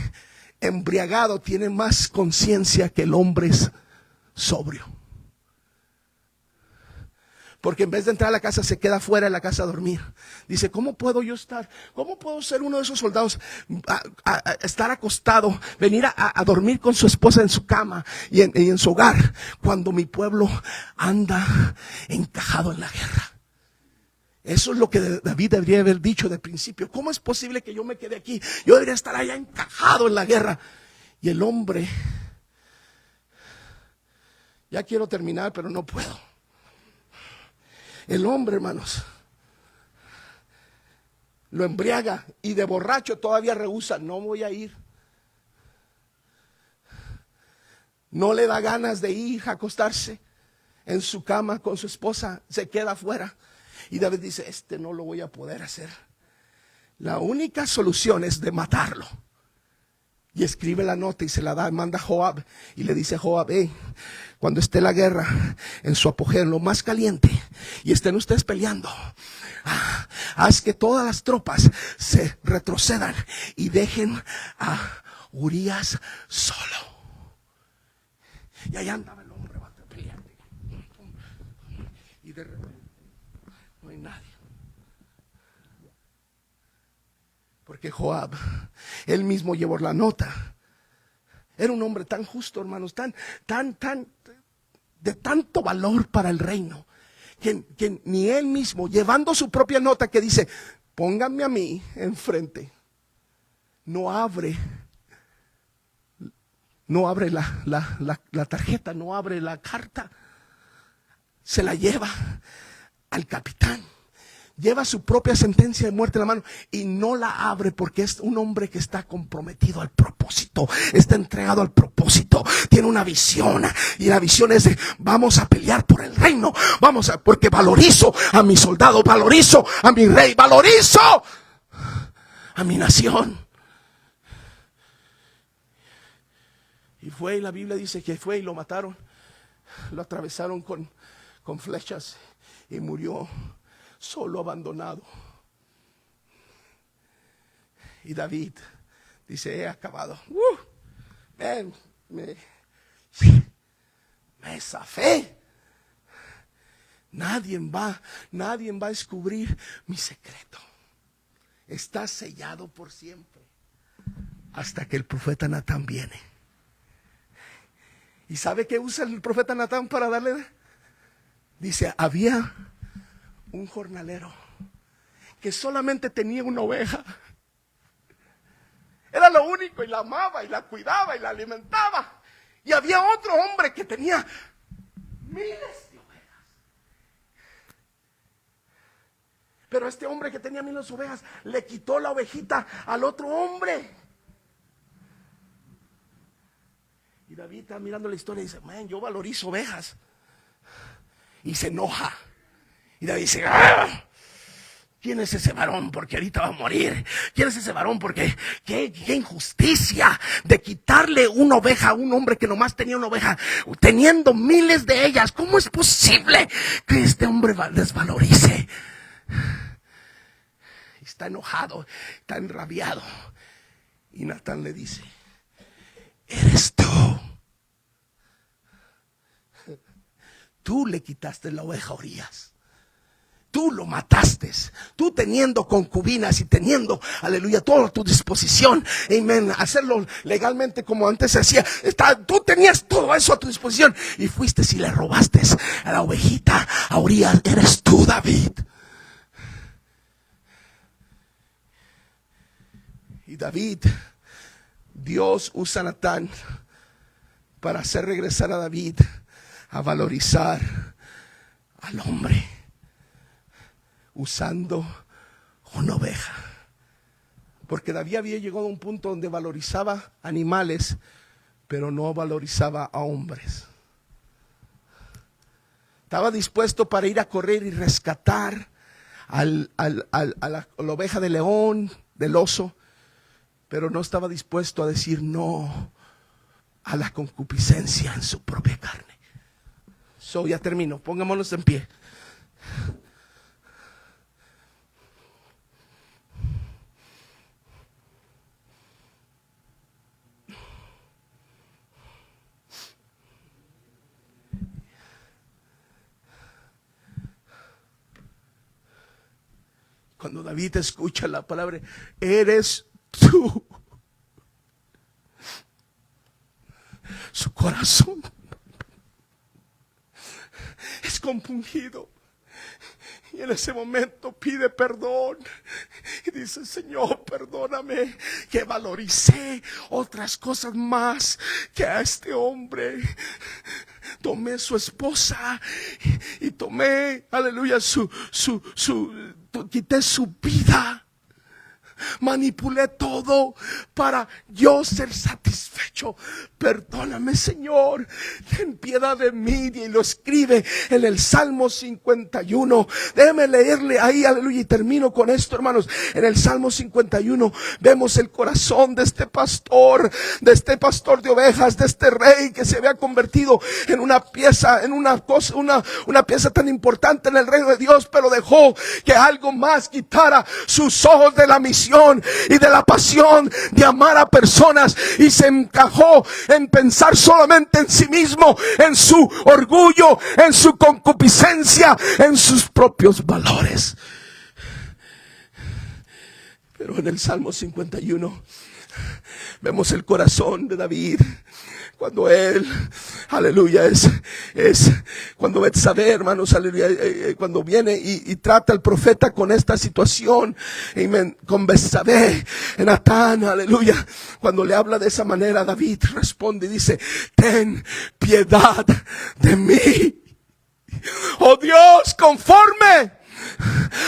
embriagado tiene más conciencia que el hombre es sobrio. Porque en vez de entrar a la casa se queda fuera de la casa a dormir. Dice, ¿cómo puedo yo estar? ¿Cómo puedo ser uno de esos soldados? A estar acostado, venir a dormir con su esposa en su cama y en su hogar, cuando mi pueblo anda encajado en la guerra. Eso es lo que David debería haber dicho de principio. ¿Cómo es posible que yo me quede aquí? Yo debería estar allá encajado en la guerra. Y el hombre, ya quiero terminar, pero no puedo. El hombre, hermanos, lo embriaga y de borracho todavía rehúsa, no voy a ir. No le da ganas de ir a acostarse en su cama con su esposa, se queda afuera. Y David dice, no lo voy a poder hacer. La única solución es de matarlo. Y escribe la nota y se la manda a Joab. Y le dice a Joab, cuando esté la guerra en su apogeo, en lo más caliente, y estén ustedes peleando, haz que todas las tropas se retrocedan y dejen a Urías solo. Y allá andaba el hombre peleando. Y de repente no hay nadie. Porque Joab, él mismo llevó la nota. Era un hombre tan justo, hermanos, tan de tanto valor para el reino, que ni él mismo, llevando su propia nota que dice, pónganme a mí enfrente, no abre la tarjeta, no abre la carta, se la lleva al capitán. Lleva su propia sentencia de muerte en la mano y no la abre porque es un hombre que está comprometido al propósito, está entregado al propósito, tiene una visión y la visión es de vamos a pelear por el reino, porque valorizo a mi soldado, valorizo a mi rey, valorizo a mi nación. Y fue, y la Biblia dice que fue y lo mataron, lo atravesaron con flechas y murió solo, abandonado. Y David Dice, he acabado. Me zafé. Nadie va a descubrir mi secreto. Está sellado por siempre. Hasta que el profeta Natán viene. ¿Y sabe qué usa el profeta Natán para darle? Dice, había un jornalero que solamente tenía una oveja. Era lo único, y la amaba y la cuidaba y la alimentaba. Y había otro hombre que tenía miles de ovejas. Pero este hombre que tenía miles de ovejas le quitó la ovejita al otro hombre. Y David está mirando la historia y dice, man, yo valorizo ovejas. Y se enoja. Y David dice, ¡ah! ¿Quién es ese varón? Porque ahorita va a morir. ¿Quién es ese varón? Porque qué injusticia de quitarle una oveja a un hombre que nomás tenía una oveja, teniendo miles de ellas. ¿Cómo es posible que este hombre desvalorice? Está enojado, está enrabiado. Y Natán le dice, eres tú. Tú le quitaste la oveja a Urías. Tú lo mataste, tú teniendo concubinas y teniendo, aleluya, todo a tu disposición, amén, hacerlo legalmente como antes se hacía. Tú tenías todo eso a tu disposición y fuiste y le robaste a la ovejita a Urías. Eres tú, David. Y David, Dios usa a Natán para hacer regresar a David a valorizar al hombre. Usando una oveja. Porque David había llegado a un punto donde valorizaba animales, pero no valorizaba a hombres. Estaba dispuesto para ir a correr y rescatar a la oveja del león, del oso, pero no estaba dispuesto a decir no a la concupiscencia en su propia carne. Ya termino, pongámonos en pie. Cuando David escucha la palabra, eres tú, su corazón es compungido. Y en ese momento pide perdón y dice, Señor, perdóname que valoricé otras cosas más que a este hombre. Tomé su esposa y tomé, aleluya, quité su vida. Manipulé todo para yo ser satisfecho. Perdóname, Señor, ten piedad de mí. Y lo escribe en el Salmo 51. Déjeme leerle ahí, aleluya, y termino con esto, hermanos. En el Salmo 51 vemos el corazón de este pastor de ovejas, de este rey que se había convertido en una pieza, en una cosa, una pieza tan importante en el reino de Dios, pero dejó que algo más quitara sus ojos de la misión y de la pasión de amar a personas, y se encajó en pensar solamente en sí mismo, en su orgullo, en su concupiscencia, en sus propios valores. Pero en el Salmo 51 vemos el corazón de David. Cuando él, aleluya, es cuando Betsabé, hermanos, aleluya, cuando viene y trata el profeta con esta situación, amen, con Betsabé, Natán, aleluya, cuando le habla de esa manera, David responde y dice, ten piedad de mí, oh Dios, conforme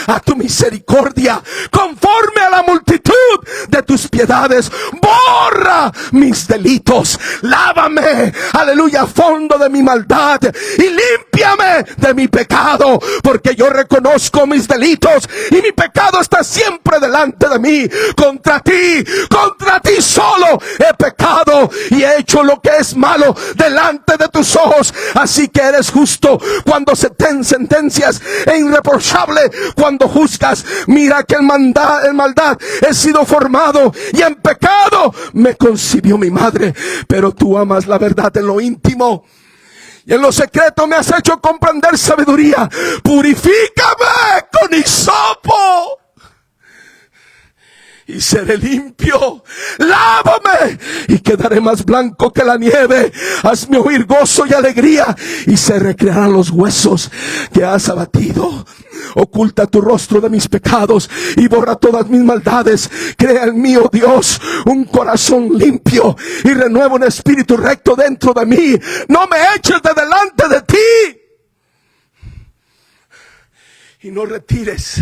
a tu misericordia, conforme a la multitud de tus piedades, borra mis delitos, lávame, aleluya, a fondo de mi maldad y límpiame de mi pecado, porque yo reconozco mis delitos y mi pecado está siempre delante de mí. Contra ti solo he pecado y he hecho lo que es malo delante de tus ojos. Así que eres justo cuando sentencias e irreprochable culpable cuando juzgas. Mira que en maldad he sido formado, y en pecado me concibió mi madre. Pero tú amas la verdad en lo íntimo, y en lo secreto me has hecho comprender sabiduría. Purifícame con hisopo y seré limpio. Lávame y quedaré más blanco que la nieve. Hazme oír gozo y alegría, y se recrearán los huesos que has abatido. Oculta tu rostro de mis pecados y borra todas mis maldades. Crea en mí, oh Dios, un corazón limpio, y renueva un espíritu recto dentro de mí. No me eches de delante de ti, y no retires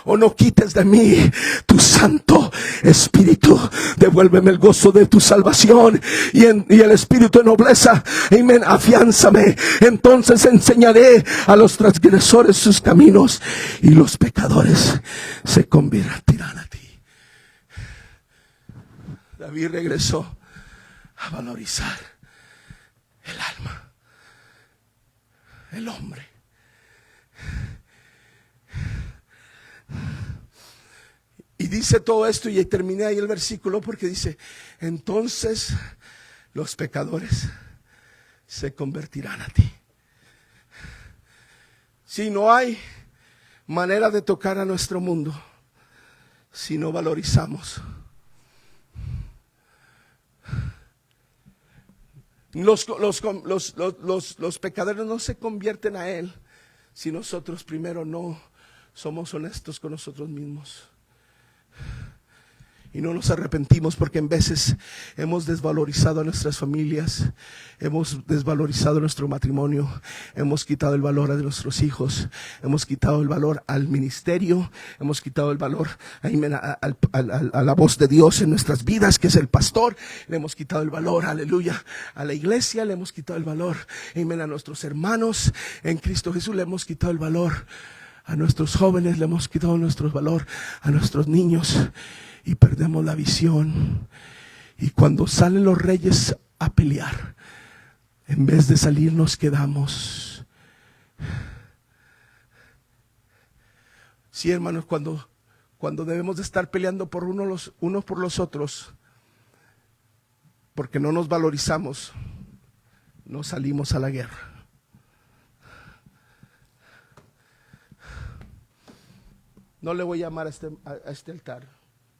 o no quites de mí tu Santo Espíritu. Devuélveme el gozo de tu salvación y el espíritu de nobleza. Amén. Afiánzame. Entonces enseñaré a los transgresores sus caminos, y los pecadores se convertirán a ti. David regresó a valorizar el alma, el hombre. Y dice todo esto, y terminé ahí el versículo, porque dice: entonces los pecadores se convertirán a ti. Si no hay manera de tocar a nuestro mundo si no valorizamos. Los pecadores no se convierten a Él si nosotros primero no somos honestos con nosotros mismos y no nos arrepentimos, porque en veces hemos desvalorizado a nuestras familias, hemos desvalorizado nuestro matrimonio, hemos quitado el valor a nuestros hijos, hemos quitado el valor al ministerio, hemos quitado el valor a la voz de Dios en nuestras vidas, que es el pastor. Le hemos quitado el valor, aleluya, a la iglesia. Le hemos quitado el valor, amén, a nuestros hermanos en Cristo Jesús. Le hemos quitado el valor a nuestros jóvenes, le hemos quitado nuestro valor a nuestros niños, y perdemos la visión. Y cuando salen los reyes a pelear, en vez de salir nos quedamos. Sí, hermanos, cuando debemos de estar peleando por unos por los otros, porque no nos valorizamos, no salimos a la guerra. No le voy a llamar a este altar.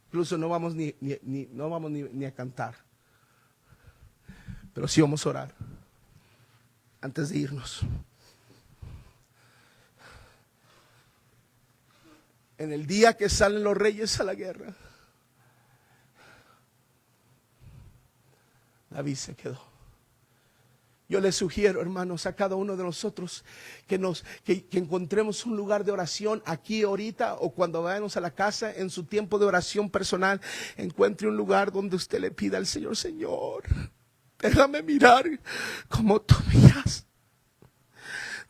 Incluso no vamos ni a cantar. Pero sí vamos a orar antes de irnos. En el día que salen los reyes a la guerra, David se quedó. Yo les sugiero, hermanos, a cada uno de nosotros que encontremos un lugar de oración aquí ahorita, o cuando vayamos a la casa en su tiempo de oración personal. Encuentre un lugar donde usted le pida al Señor: Señor, déjame mirar como tú miras,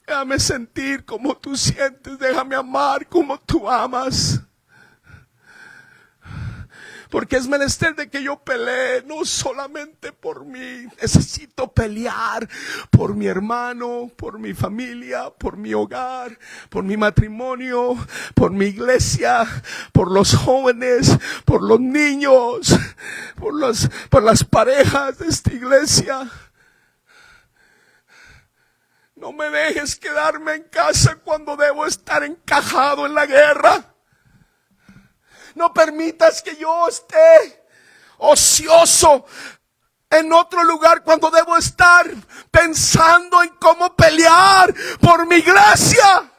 déjame sentir como tú sientes, déjame amar como tú amas. Porque es menester de que yo pelee, no solamente por mí. Necesito pelear por mi hermano, por mi familia, por mi hogar, por mi matrimonio, por mi iglesia, por los jóvenes, por los niños, por las parejas de esta iglesia. No me dejes quedarme en casa cuando debo estar encajado en la guerra. No permitas que yo esté ocioso en otro lugar cuando debo estar pensando en cómo pelear por mi iglesia.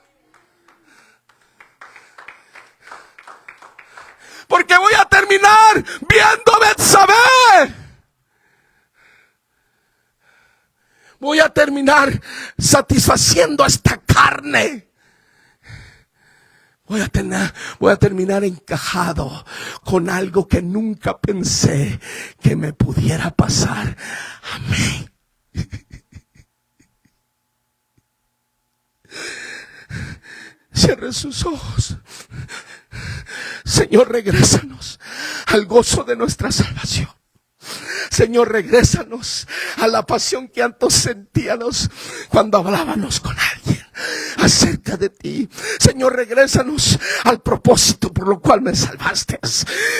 Porque voy a terminar viendo a Betsabé. Voy a terminar satisfaciendo a esta carne. Voy a terminar encajado con algo que nunca pensé que me pudiera pasar. Amén. Cierre sus ojos. Señor, regrésanos al gozo de nuestra salvación. Señor, regrésanos a la pasión que antes sentíamos cuando hablábamos con alguien. acerca de ti. Señor, regrésanos al propósito por lo cual me salvaste.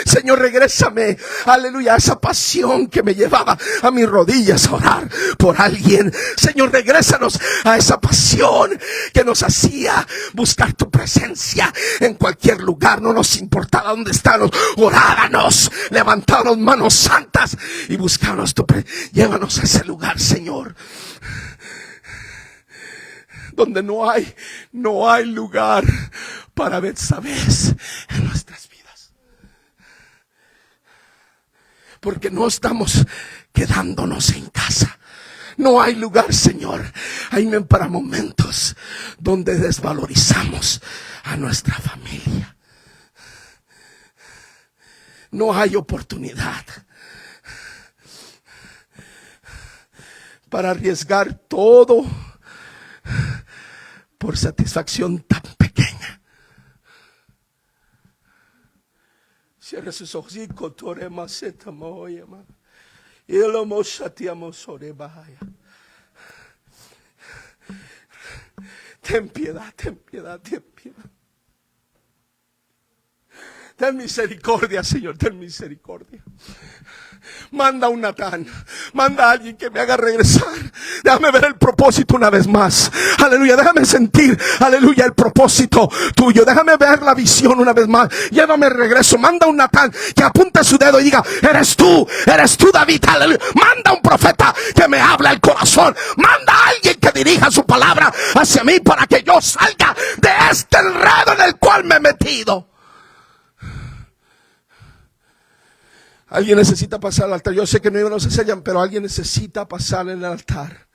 Señor, regrésame, aleluya, a esa pasión que me llevaba a mis rodillas a orar por alguien. Señor, regrésanos a esa pasión que nos hacía buscar tu presencia en cualquier lugar. No nos importaba dónde estábamos, orábamos, levantábamos manos santas y buscábamos tu presencia. Llévanos a ese lugar, Señor, donde no hay lugar para Betsabés en nuestras vidas, porque no estamos quedándonos en casa. No hay lugar, Señor, hay para momentos donde desvalorizamos a nuestra familia. No hay oportunidad para arriesgar todo por satisfacción tan pequeña. Cierra sus ojos y ten piedad, ten piedad, ten piedad. Ten misericordia, Señor, ten misericordia. Manda un Natán, manda a alguien que me haga regresar. Déjame ver el propósito una vez más. Aleluya, déjame sentir, aleluya, el propósito tuyo. Déjame ver la visión una vez más. Llévame de regreso. Manda un Natán que apunte su dedo y diga: eres tú David, aleluya. Manda un profeta que me hable al corazón. Manda a alguien que dirija su palabra hacia mí para que yo salga de este enredo en el cual me he metido. Alguien necesita pasar al altar. Yo sé que no nos enseñan, pero alguien necesita pasar en el altar,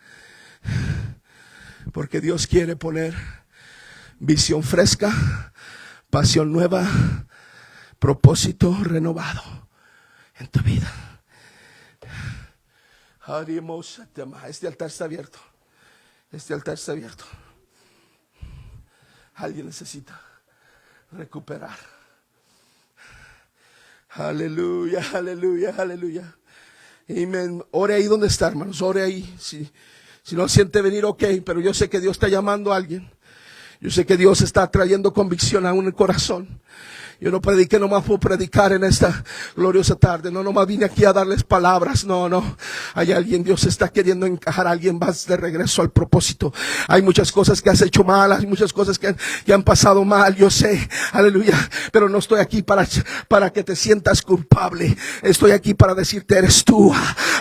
porque Dios quiere poner visión fresca, pasión nueva, propósito renovado en tu vida. Este altar está abierto. Este altar está abierto. Alguien necesita recuperar. Aleluya, aleluya, aleluya. Amén. Ore ahí donde está, hermanos. Ore ahí. Si no siente venir, ok. Pero yo sé que Dios está llamando a alguien. Yo sé que Dios está trayendo convicción a un corazón. Yo no prediqué nomás por predicar en esta gloriosa tarde. No, nomás vine aquí a darles palabras. No. Hay alguien, Dios está queriendo encajar a alguien más de regreso al propósito. Hay muchas cosas que has hecho mal. Hay muchas cosas que han pasado mal. Yo sé, aleluya. Pero no estoy aquí para que te sientas culpable. Estoy aquí para decirte: eres tú.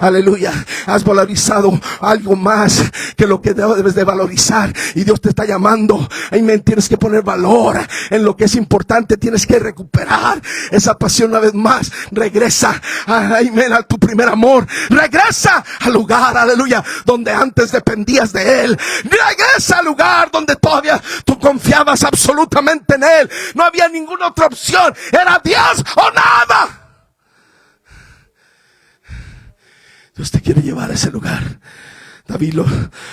Aleluya. Has valorizado algo más que lo que debes de valorizar. Y Dios te está llamando. Amén. Tienes que poner valor en lo que es importante. Tienes que recuperar esa pasión una vez más. Regresa, amén, a tu primer amor. Regresa al lugar, aleluya, donde antes dependías de Él. Regresa al lugar donde todavía tú confiabas absolutamente en Él. No había ninguna otra opción. Era Dios o nada. Dios te quiere llevar a ese lugar. David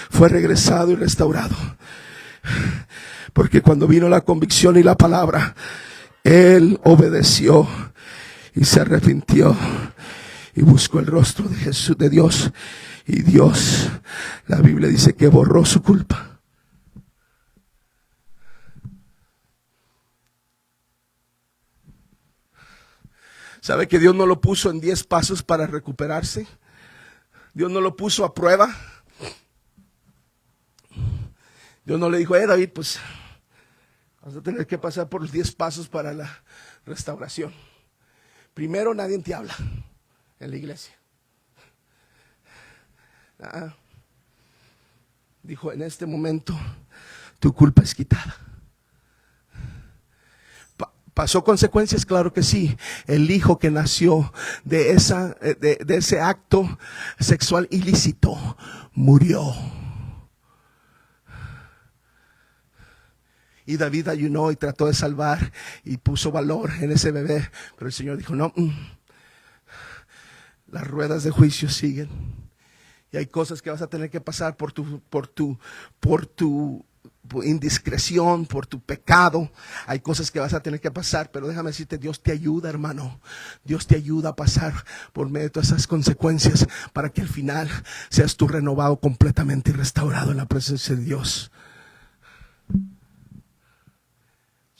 fue regresado y restaurado, porque cuando vino la convicción y la palabra, él obedeció y se arrepintió y buscó el rostro de Jesús, de Dios. Y Dios, la Biblia dice que borró su culpa. ¿Sabe que Dios no lo puso en 10 pasos para recuperarse? Dios no lo puso a prueba. Dios no le dijo: David, pues vas a tener que pasar por los 10 pasos para la restauración. Primero, nadie te habla en la iglesia. Dijo: en este momento tu culpa es quitada. ¿Pasó consecuencias? Claro que sí. El hijo que nació de ese acto sexual ilícito murió. Y David ayunó y trató de salvar y puso valor en ese bebé. Pero el Señor dijo: no, las ruedas de juicio siguen. Y hay cosas que vas a tener que pasar por tu indiscreción, por tu pecado. Hay cosas que vas a tener que pasar, pero déjame decirte, Dios te ayuda, hermano. Dios te ayuda a pasar por medio de todas esas consecuencias para que al final seas tú renovado completamente y restaurado en la presencia de Dios.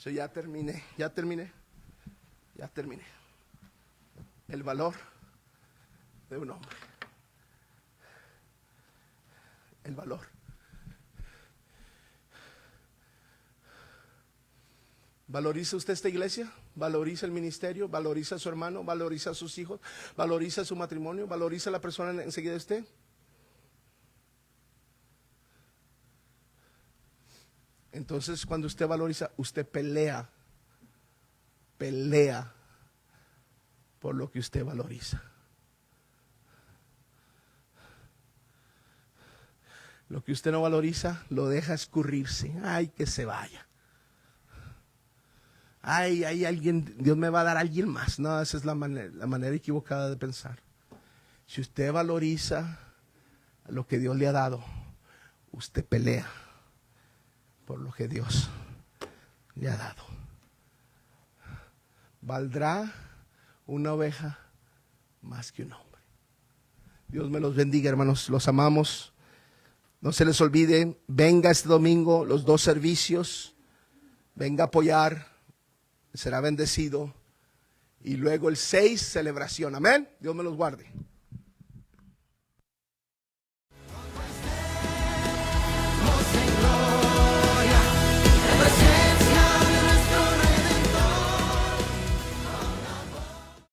So ya terminé. El valor de un hombre. El valor. ¿Valoriza usted esta iglesia? ¿Valoriza el ministerio? ¿Valoriza a su hermano? ¿Valoriza a sus hijos? ¿Valoriza su matrimonio? ¿Valoriza a la persona enseguida de usted? Entonces, cuando usted valoriza, usted pelea por lo que usted valoriza. Lo que usted no valoriza, lo deja escurrirse. Ay, que se vaya. Ay, hay alguien, Dios me va a dar a alguien más. No, esa es la manera equivocada de pensar. Si usted valoriza lo que Dios le ha dado, usted pelea por lo que Dios le ha dado. ¿Valdrá una oveja más que un hombre? Dios me los bendiga, hermanos, los amamos. No se les olvide, venga este domingo, los 2 servicios, venga a apoyar, será bendecido. Y luego el 6, celebración, amén. Dios me los guarde.